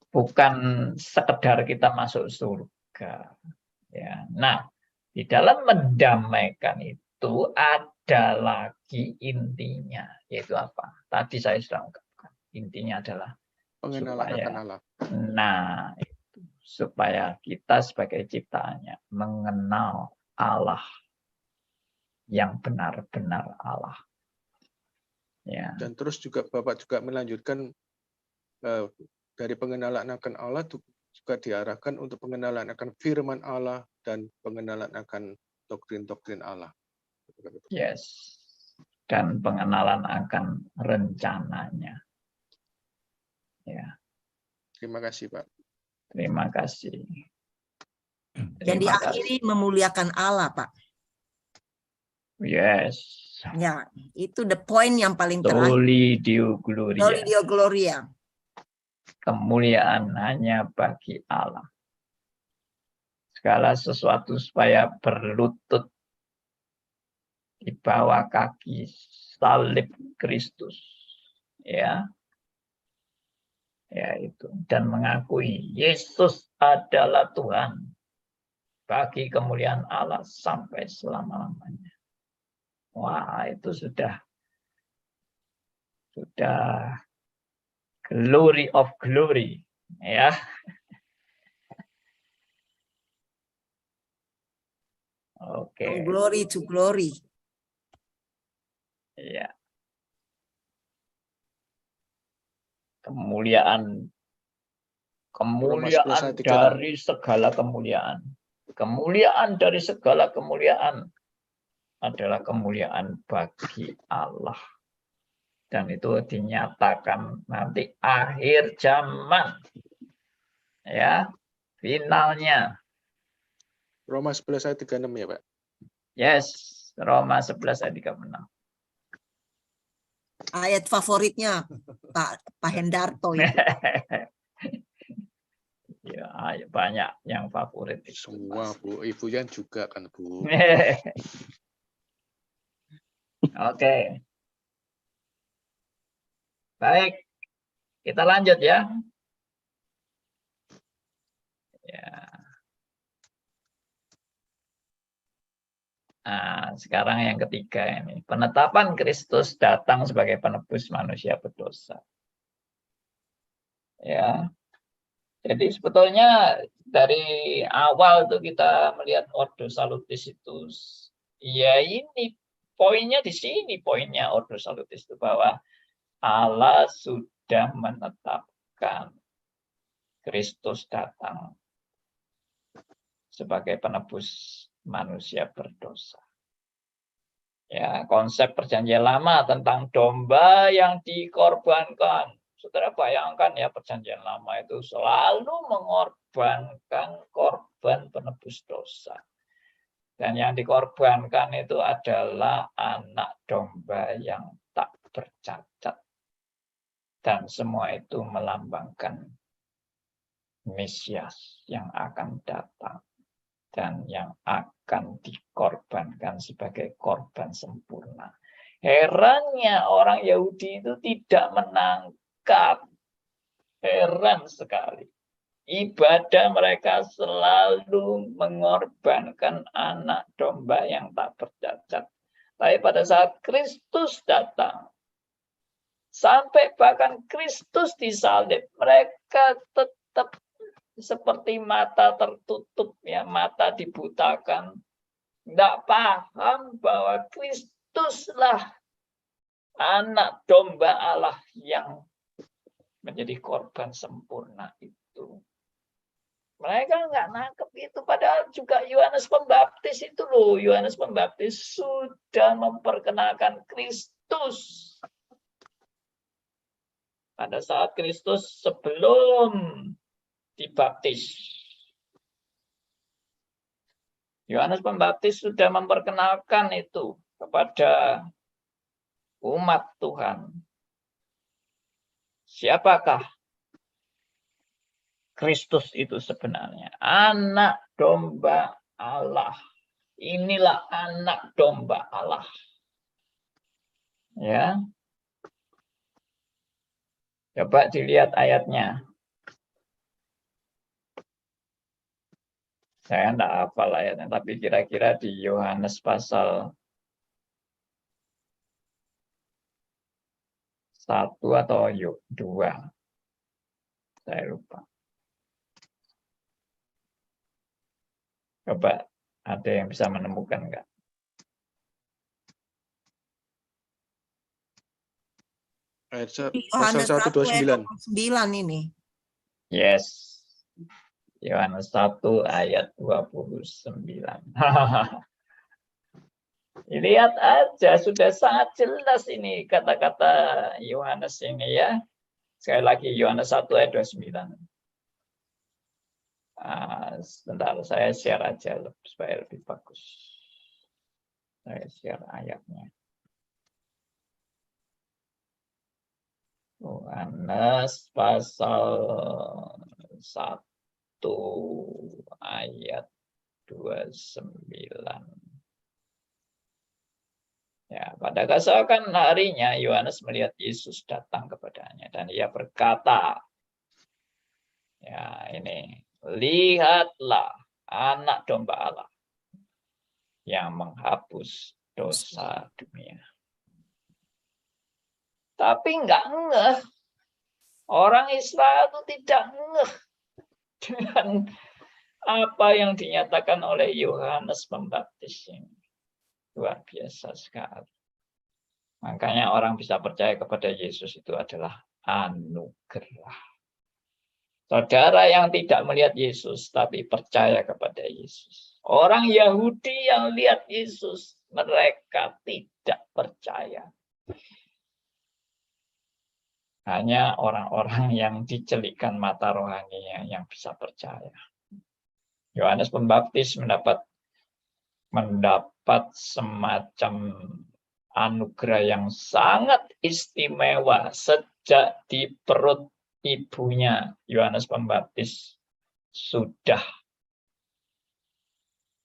bukan sekedar kita masuk surga. Ya. Nah, di dalam mendamaikan itu ada lagi intinya, yaitu apa? Tadi saya sudah ungkapkan. Intinya adalah Pengenalan akan Allah. Nah, itu supaya kita sebagai ciptaannya mengenal Allah yang benar-benar Allah. Ya. Dan terus juga Bapak juga melanjutkan dari pengenalan akan Allah juga diarahkan untuk pengenalan akan firman Allah dan pengenalan akan doktrin-doktrin Allah. Yes. Dan pengenalan akan rencananya. Ya. Terima kasih, Pak. Terima kasih. Dan diakhiri memuliakan Allah, Pak. Yes. Ya, itu the point yang paling terakhir. Soli Deo Gloria. Soli Deo Gloria. Kemuliaan hanya bagi Allah. Segala sesuatu supaya berlutut di bawah kaki salib Kristus. Ya. Ya itu. Dan mengakui Yesus adalah Tuhan bagi kemuliaan Allah sampai selama-lamanya. Wah, itu sudah glory of glory, ya. Oke. From glory to glory. Ya. Kemuliaan dari segala kemuliaan. Kemuliaan dari segala kemuliaan adalah kemuliaan bagi Allah. Dan itu dinyatakan nanti akhir zaman. Ya, finalnya. Roma 11 ayat 36 ya, Pak? Yes, Roma 11 ayat 36. Ayat favoritnya Pak Hendarto itu. Ya, banyak yang favorit. Semua, Bu. Ibu yang juga kan, Bu. Oke. Baik. Kita lanjut ya. Ya. Nah, sekarang yang ketiga ini. Penetapan Kristus datang sebagai penebus manusia berdosa. Ya. Jadi sebetulnya dari awal tuh kita melihat Ordo Salutis itu, ya ini poinnya di sini, poinnya Ordo Salutis itu bahwa Allah sudah menetapkan Kristus datang sebagai penebus manusia berdosa. Ya, konsep perjanjian lama tentang domba yang dikorbankan. Saudara bayangkan ya, perjanjian lama itu selalu mengorbankan korban penebus dosa. Dan yang dikorbankan itu adalah anak domba yang tak bercacat. Dan semua itu melambangkan Mesias yang akan datang dan yang akan dikorbankan sebagai korban sempurna. Herannya orang Yahudi itu tidak menangkap. Heran sekali. Ibadah mereka selalu mengorbankan anak domba yang tak bercacat. Tapi pada saat Kristus datang, sampai bahkan Kristus disalib, mereka tetap seperti mata tertutup, ya, mata dibutakan. Tidak paham bahwa Kristuslah anak domba Allah yang menjadi korban sempurna itu. Mereka nggak nangkep itu, padahal juga Yohanes Pembaptis itu loh. Yohanes Pembaptis sudah memperkenalkan Kristus. Pada saat Kristus sebelum dibaptis. Yohanes Pembaptis sudah memperkenalkan itu kepada umat Tuhan. Siapakah Kristus itu sebenarnya? Anak domba Allah. Inilah anak domba Allah. Ya. Coba dilihat ayatnya. Saya tidak hafal ayatnya, tapi kira-kira di Yohanes pasal 1 atau 2. Saya lupa. Coba ada yang bisa menemukan enggak? Ayat Yohanes 1:29. 1:9 ini. Yes. Yohanes 1 ayat 29. Lihat aja, sudah sangat jelas ini kata-kata Yohanes ini ya. Sekali lagi Yohanes 1 ayat 29. Sebentar, saya share aja supaya lebih bagus. Saya share ayatnya. Yohanes pasal 1 ayat 29. Ya, pada keesokan harinya Yohanes melihat Yesus datang kepadanya dan ia berkata, ya ini, lihatlah anak domba Allah yang menghapus dosa dunia. Tapi enggak ngeh. Orang Israel itu tidak ngeh dengan apa yang dinyatakan oleh Yohanes Pembaptis ini. Luar biasa sekali. Makanya orang bisa percaya kepada Yesus itu adalah anugerah. Saudara yang tidak melihat Yesus tapi percaya kepada Yesus. Orang Yahudi yang lihat Yesus, mereka tidak percaya. Hanya orang-orang yang dicelikkan mata rohaninya yang bisa percaya. Yohanes Pembaptis mendapat semacam anugerah yang sangat istimewa sejak di perut ibunya. Yohanes Pembaptis sudah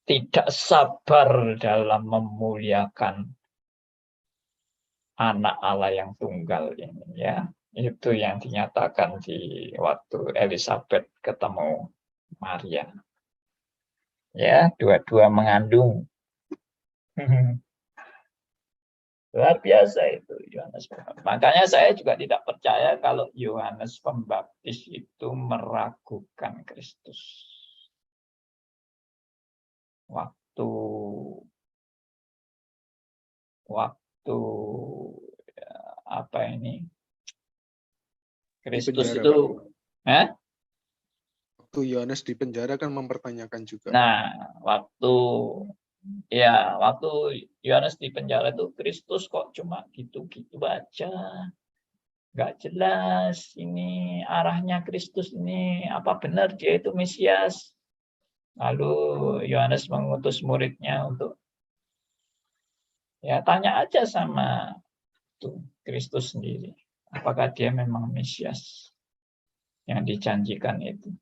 tidak sabar dalam memuliakan anak Allah yang tunggal ini, ya. Itu yang dinyatakan di waktu Elizabeth ketemu Maria. Ya, dua-dua mengandung. Luar biasa itu Yohanes Pembaptis. Makanya saya juga tidak percaya kalau Yohanes Pembaptis itu meragukan Kristus. Waktu ya, apa ini? Kristus Penjara, itu, waktu Yohanes di penjara kan mempertanyakan juga. Nah, waktu ya waktu Yohanes di penjara itu Kristus kok cuma gitu-gitu aja. Nggak jelas ini arahnya Kristus ini, apa benar dia itu Mesias. Lalu Yohanes mengutus muridnya untuk ya tanya aja sama tuh Kristus sendiri, apakah dia memang Mesias yang dijanjikan itu.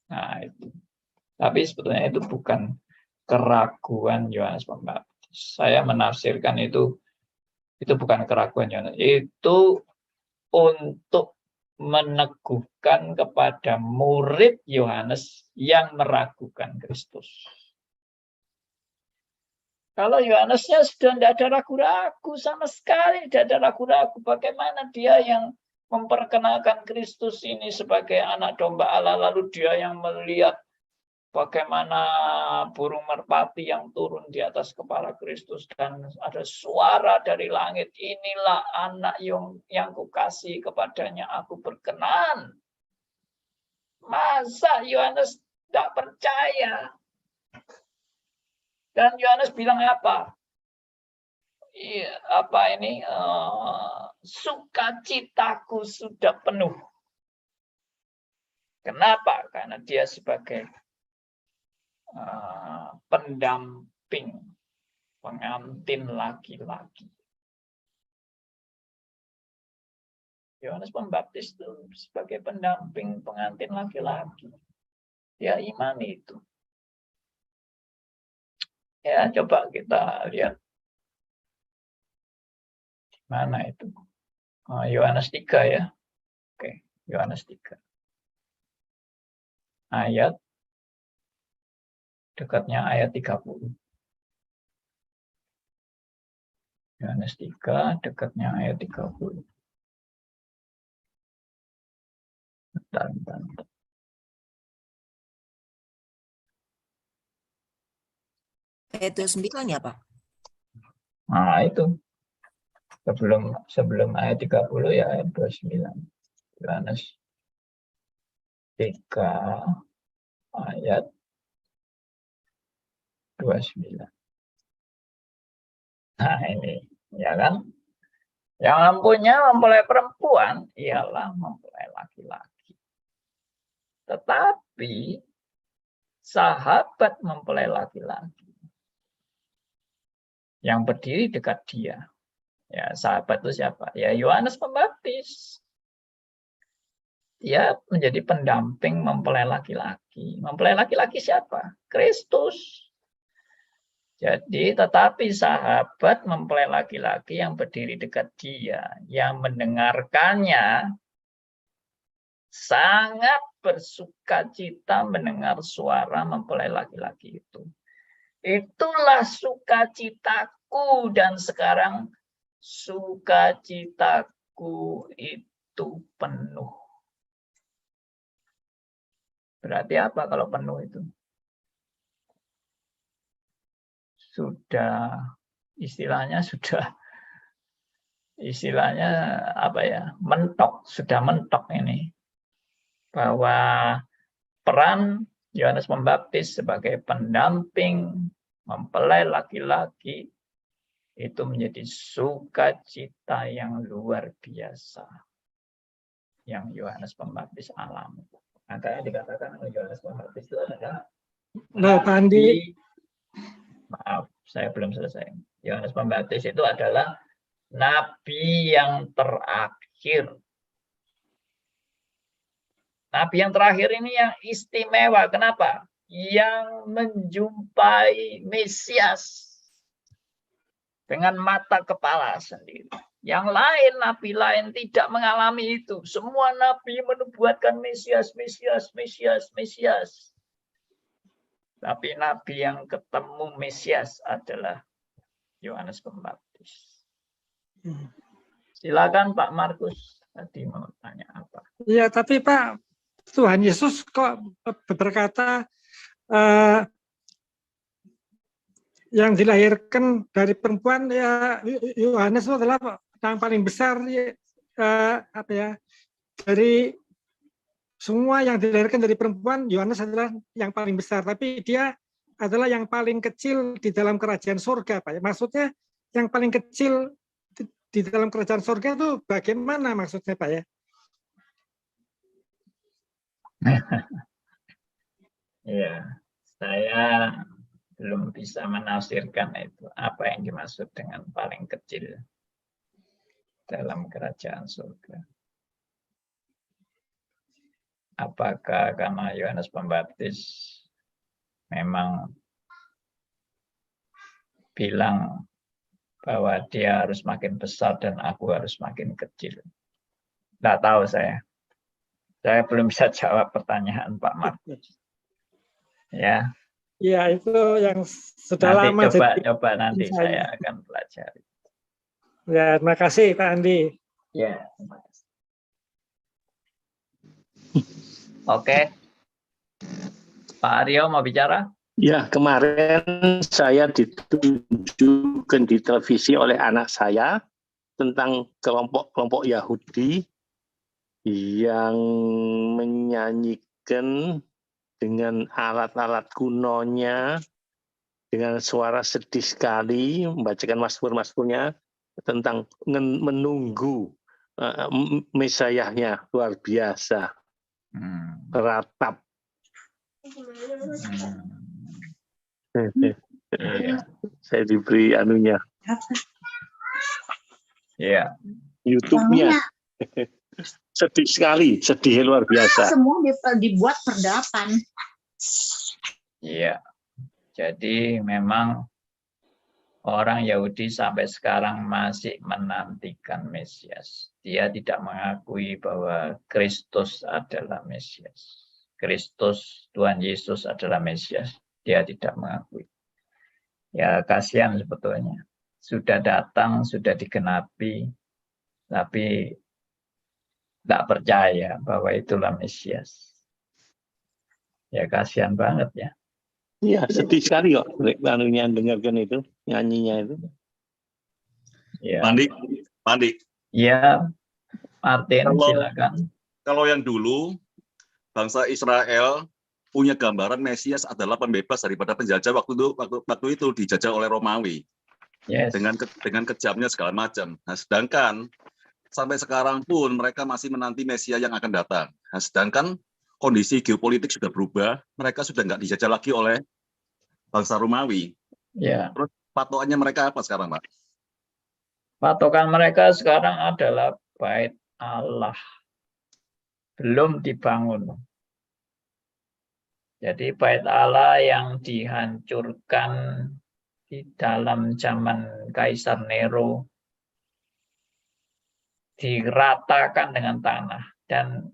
Nah itu. Tapi sebetulnya itu bukan keraguan Yohanes Pembaptis. Saya menafsirkan itu bukan keraguan Yohanes. Itu untuk meneguhkan kepada murid Yohanes yang meragukan Kristus. Kalau Yohanesnya sudah tidak ada ragu-ragu sama sekali, tidak ada ragu-ragu, bagaimana dia yang memperkenalkan Kristus ini sebagai anak domba Allah, lalu dia yang melihat bagaimana burung merpati yang turun di atas kepala Kristus dan ada suara dari langit, inilah anak yang kukasihi, kepadanya aku berkenan. Masa Yohanes tidak percaya? Dan Yohanes bilang apa? Sukacitaku sudah penuh. Kenapa? Karena dia sebagai pendamping, pengantin laki-laki. Yohanes Pembaptis itu sebagai pendamping, pengantin laki-laki. Dia imani itu. Ya, coba kita lihat. Mana itu? Yohanes 3 ya. Oke, Yohanes 3. Ayat dekatnya ayat 30. Yohanes 3 dekatnya ayat 30. Bentar. Ayat 29 ya, Pak? Nah, itu. Sebelum ayat 30 ya ayat 29. Yohanes 3 ayat 29. Nah, ini ya kan? Yang mempelai perempuan ialah mempelai laki-laki. Tetapi sahabat mempelai laki-laki yang berdiri dekat dia. Ya, sahabat itu siapa? Ya, Yohanes Pembaptis. Dia menjadi pendamping mempelai laki-laki. Mempelai laki-laki siapa? Kristus. Jadi, tetapi sahabat mempelai laki-laki yang berdiri dekat dia, yang mendengarkannya, sangat bersukacita mendengar suara mempelai laki-laki itu. Itulah sukacitaku, dan sekarang sukacitaku itu penuh. Berarti apa kalau penuh itu? Istilahnya apa ya? Mentok, sudah mentok ini. Bahwa peran Yohanes Pembaptis sebagai pendamping mempelai laki-laki itu menjadi sukacita yang luar biasa yang Yohanes Pembaptis alami. Makanya dikatakan Yohanes Pembaptis itu adalah Nabi. Maaf, saya belum selesai. Yohanes Pembaptis itu adalah nabi yang terakhir. Nabi yang terakhir ini yang istimewa. Kenapa? Yang menjumpai Mesias dengan mata kepala sendiri. Yang lain, nabi lain tidak mengalami itu. Semua nabi menubuatkan Mesias. Tapi nabi yang ketemu Mesias adalah Yohanes Pembaptis. Silakan Pak Markus, tadi mau tanya apa? Iya, tapi Pak, Tuhan Yesus kok berkata yang dilahirkan dari perempuan ya Yohanes itu adalah yang paling besar dari semua yang dilahirkan dari perempuan, Yohanes adalah yang paling besar, tapi dia adalah yang paling kecil di dalam kerajaan surga, Pak. Maksudnya yang paling kecil di dalam kerajaan surga itu bagaimana maksudnya, Pak ya? Ya, saya belum bisa menafsirkan itu apa yang dimaksud dengan paling kecil dalam kerajaan surga. Apakah karena Yohanes Pembaptis memang bilang bahwa dia harus makin besar dan aku harus makin kecil? Nggak tahu saya. Saya belum bisa jawab pertanyaan Pak Markus. Ya. Ya, itu yang sudah Nanti lama. Coba nanti saya akan pelajari. Ya, terima kasih Pak Andi. Ya, terima kasih. Oke. Pak Aryo mau bicara? Ya, kemarin saya ditunjukkan di televisi oleh anak saya tentang kelompok-kelompok Yahudi yang menyanyikan dengan alat-alat kunonya, dengan suara sedih sekali, membacakan mazmur-mazmurnya tentang menunggu Mesayahnya, luar biasa. Ratap. Saya diberi anunya. Iya. YouTube-nya. Sedih sekali, sedih luar biasa. Semua dibuat perdapan. Iya. Jadi memang orang Yahudi sampai sekarang masih menantikan Mesias. Dia tidak mengakui bahwa Kristus adalah Mesias. Kristus, Tuhan Yesus adalah Mesias. Dia tidak mengakui. Ya kasihan sebetulnya. Sudah datang, sudah digenapi, tapi tidak percaya bahwa itulah Mesias. Ya kasihan banget ya. Iya, sedih sekali kok anunya dengarkan itu, nyanyinya itu. Ya. Pandi. Ya, Martin, silakan. Kalau yang dulu bangsa Israel punya gambaran Mesias adalah pembebas daripada penjajah waktu itu dijajah oleh Romawi. Yes. Dengan kejamnya segala macam. Nah, sedangkan sampai sekarang pun mereka masih menanti Mesias yang akan datang. Nah, sedangkan kondisi geopolitik sudah berubah, mereka sudah nggak dijajah lagi oleh bangsa Romawi. Ya. Terus patokannya mereka apa sekarang, Pak? Patokan mereka sekarang adalah bait Allah. Belum dibangun. Jadi bait Allah yang dihancurkan di dalam zaman Kaisar Nero, diratakan dengan tanah, dan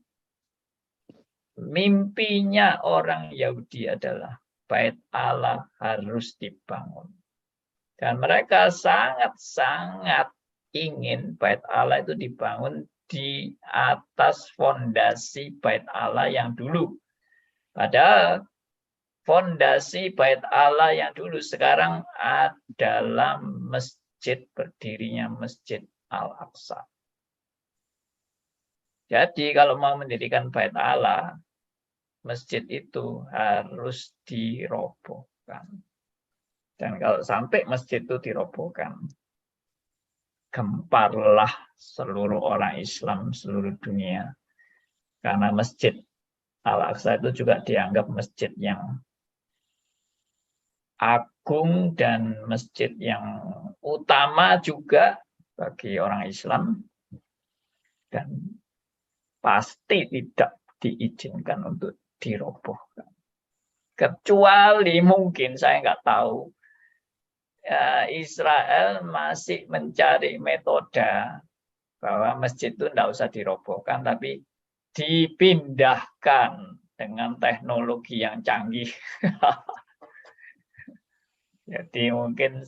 mimpinya orang Yahudi adalah bait Allah harus dibangun. Dan mereka sangat-sangat ingin bait Allah itu dibangun di atas fondasi bait Allah yang dulu. Padahal fondasi bait Allah yang dulu sekarang adalah berdirinya Masjid Al-Aqsa. Jadi kalau mau mendirikan bait Allah, masjid itu harus dirobohkan. Dan kalau sampai masjid itu dirobohkan, gemparlah seluruh orang Islam seluruh dunia. Karena Masjid Al-Aqsa itu juga dianggap masjid yang agung dan masjid yang utama juga bagi orang Islam. Dan pasti tidak diizinkan untuk dirobohkan. Kecuali mungkin, saya nggak tahu, Israel masih mencari metode bahwa masjid itu tidak usah dirobohkan, tapi dipindahkan dengan teknologi yang canggih. Jadi mungkin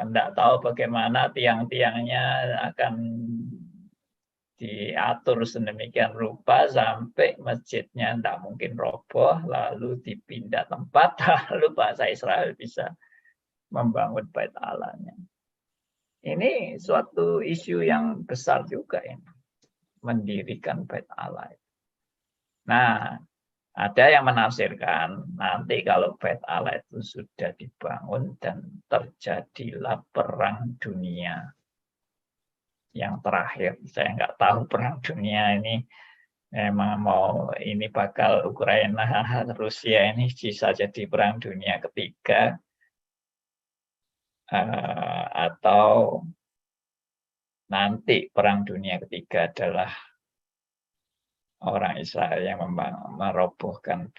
tidak tahu bagaimana tiang-tiangnya akan diatur sedemikian rupa sampai masjidnya tidak mungkin roboh, lalu dipindah tempat, lalu bangsa Israel bisa membangun bait Allahnya. Ini suatu isu yang besar juga ini, mendirikan bait Allah. Nah, Ada yang menafsirkan nanti kalau bait Allah itu sudah dibangun dan terjadilah perang dunia yang terakhir. Saya nggak tahu perang dunia ini memang mau ini bakal Ukraina Rusia ini bisa jadi perang dunia ketiga atau nanti perang dunia ketiga adalah orang Israel yang merobohkan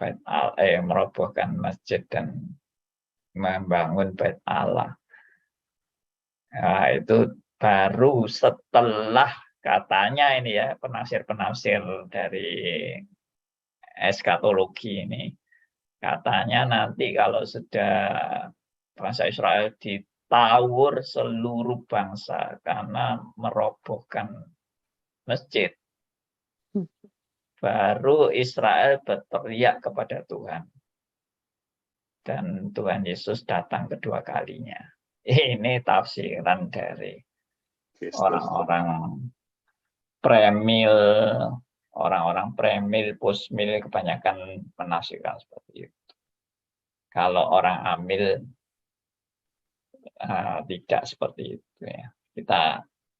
merobohkan masjid dan membangun bait Allah. Nah, itu baru setelah katanya ini ya penafsir-penafsir dari eskatologi ini katanya nanti kalau sudah bangsa Israel ditawur seluruh bangsa karena merobohkan masjid, baru Israel berteriak kepada Tuhan. Dan Tuhan Yesus datang kedua kalinya. Ini tafsiran dari orang-orang premil, postmil kebanyakan menafsirkan seperti itu. Kalau orang amil tidak seperti itu ya.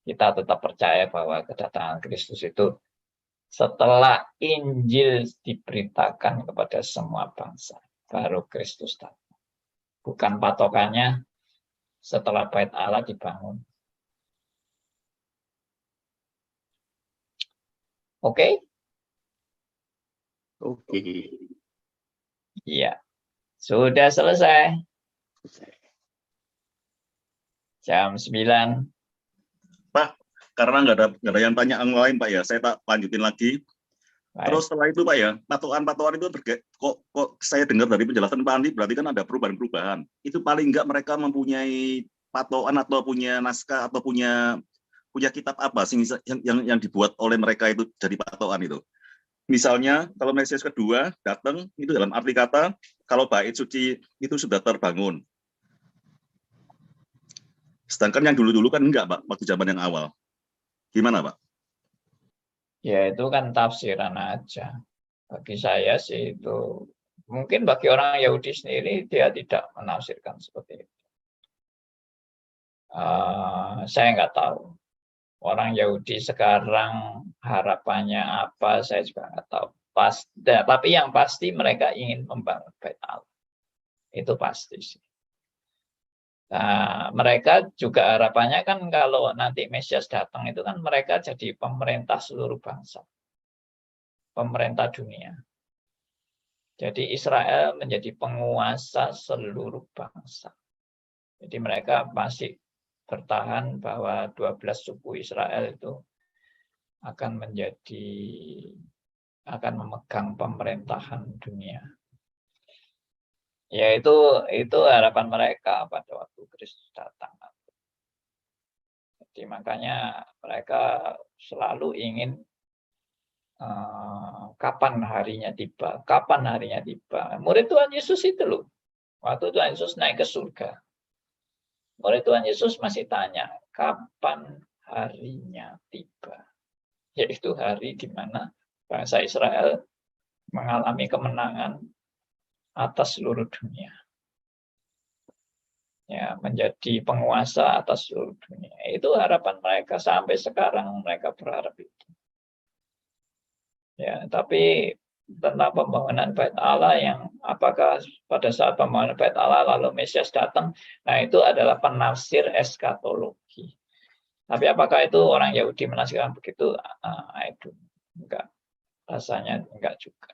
Kita tetap percaya bahwa kedatangan Kristus itu setelah Injil diberitakan kepada semua bangsa, baru Kristus datang. Bukan patokannya setelah bait Allah dibangun. Oke? Oke. Iya. Sudah selesai. Jam 9. Pak, karena nggak ada yang tanya yang lain Pak ya, saya tak lanjutin lagi. Baik. Terus setelah itu Pak ya, patokan-patokan itu kok saya dengar dari penjelasan Pak Andi berarti kan ada perubahan-perubahan. Itu paling nggak mereka mempunyai patokan atau punya naskah atau punya kitab apa sih yang dibuat oleh mereka itu jadi patokan itu. Misalnya kalau Mesias kedua datang itu dalam arti kata kalau bait suci itu sudah terbangun. Sedangkan yang dulu-dulu kan enggak Pak, waktu zaman yang awal. Gimana Pak? Ya itu kan tafsiran aja. Bagi saya sih itu, mungkin bagi orang Yahudi sendiri dia tidak menafsirkan seperti itu. Saya nggak tahu. Orang Yahudi sekarang harapannya apa, saya juga nggak tahu. Tapi yang pasti mereka ingin membangun bait Allah. Itu pasti sih. Nah, mereka juga harapannya kan kalau nanti Mesias datang itu kan mereka jadi pemerintah seluruh bangsa. Pemerintah dunia. Jadi Israel menjadi penguasa seluruh bangsa. Jadi mereka masih bertahan bahwa 12 suku Israel itu akan memegang pemerintahan dunia. Ya itu harapan mereka pada waktu Kristus datang. Jadi makanya mereka selalu ingin kapan harinya tiba. Murid Tuhan Yesus itu loh. Waktu Tuhan Yesus naik ke surga. Murid Tuhan Yesus masih tanya, kapan harinya tiba? Yaitu hari di mana bangsa Israel mengalami kemenangan atas seluruh dunia. Ya, menjadi penguasa atas seluruh dunia. Itu harapan mereka sampai sekarang mereka berharap itu. Ya, tapi tentang pembangunan bait Allah yang apakah pada saat pembangunan bait Allah lalu Mesias datang, nah itu adalah penafsir eskatologi. Tapi apakah itu orang Yahudi menafsirkan begitu? Itu enggak, rasanya enggak juga.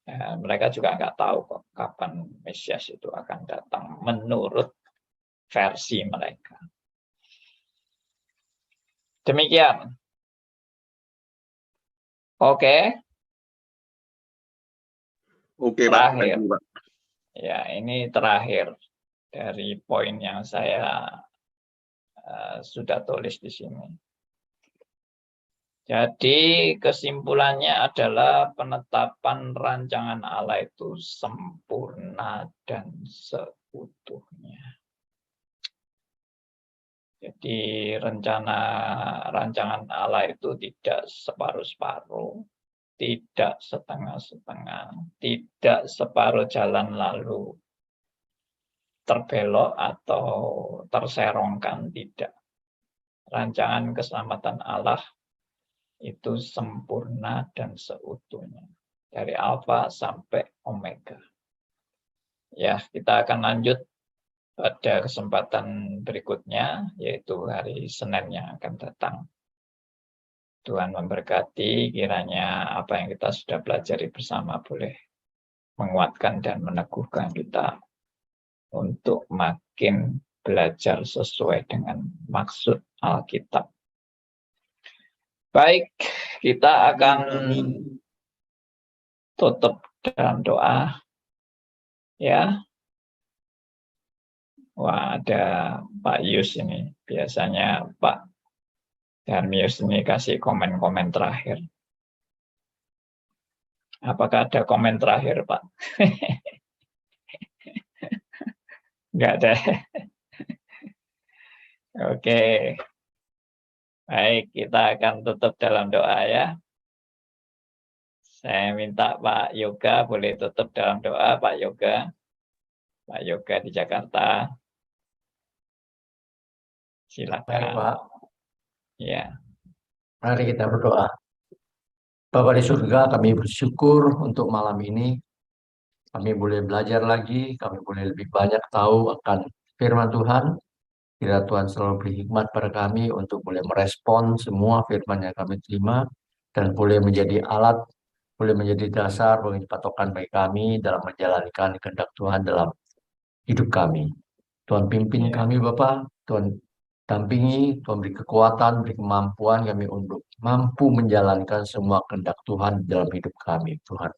Ya, mereka juga enggak tahu kok kapan Mesias itu akan datang menurut versi mereka. Demikian. Oke. Oke Pak. Terakhir. Ya, ini terakhir dari poin yang saya sudah tulis di sini. Jadi kesimpulannya adalah penetapan rancangan Allah itu sempurna dan seutuhnya. Jadi rancangan Allah itu tidak separuh-separuh, tidak setengah-setengah, tidak separuh jalan lalu terbelok atau terserongkan, tidak. Rancangan keselamatan Allah itu sempurna dan seutuhnya, dari alfa sampai omega. Ya, kita akan lanjut pada kesempatan berikutnya, yaitu hari Senin yang akan datang. Tuhan memberkati, kiranya apa yang kita sudah pelajari bersama boleh menguatkan dan meneguhkan kita untuk makin belajar sesuai dengan maksud Alkitab. Baik, kita akan tutup dalam doa. Ya. Wah, ada Pak Yus ini. Biasanya Pak Darmius ini kasih komen-komen terakhir. Apakah ada komen terakhir, Pak? Enggak ada. Oke. Baik, kita akan tutup dalam doa ya. Saya minta Pak Yoga boleh tutup dalam doa, Pak Yoga. Pak Yoga di Jakarta. Silakan. Baik, Pak. Ya. Mari kita berdoa. Bapa di surga, kami bersyukur untuk malam ini. Kami boleh belajar lagi, kami boleh lebih banyak tahu akan firman Tuhan. Kiranya Tuhan selalu beri hikmat pada kami untuk boleh merespon semua firman yang kami terima dan boleh menjadi alat, boleh menjadi dasar, menjadi patokan bagi kami dalam menjalankan kehendak Tuhan dalam hidup kami. Tuhan pimpin kami Bapa, Tuhan dampingi, Tuhan beri kekuatan, beri kemampuan kami untuk mampu menjalankan semua kehendak Tuhan dalam hidup kami, Tuhan.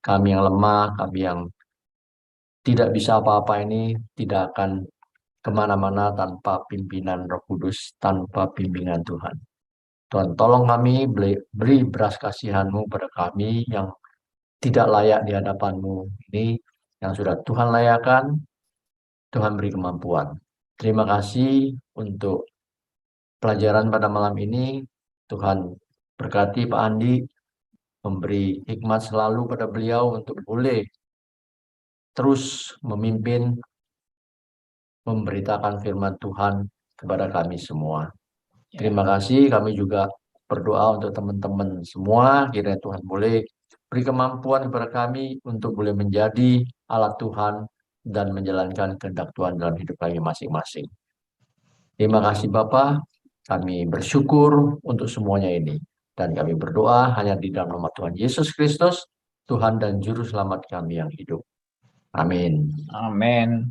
Kami yang lemah, kami yang tidak bisa apa-apa ini tidak akan kemana-mana tanpa pimpinan Roh Kudus, tanpa bimbingan Tuhan. Tuhan, tolong kami, beri beras kasihan-Mu pada kami yang tidak layak di hadapan-Mu ini, yang sudah Tuhan layakan, Tuhan beri kemampuan. Terima kasih untuk pelajaran pada malam ini. Tuhan berkati Pak Andi, memberi hikmat selalu pada beliau untuk boleh terus memimpin, memberitakan firman Tuhan kepada kami semua. Terima kasih, kami juga berdoa untuk teman-teman semua, kiranya Tuhan boleh beri kemampuan kepada kami untuk boleh menjadi alat Tuhan dan menjalankan kehendak Tuhan dalam hidup kami masing-masing. Terima kasih Bapa, kami bersyukur untuk semuanya ini. Dan kami berdoa hanya di dalam nama Tuhan Yesus Kristus, Tuhan dan Juru Selamat kami yang hidup. Amin. Amin.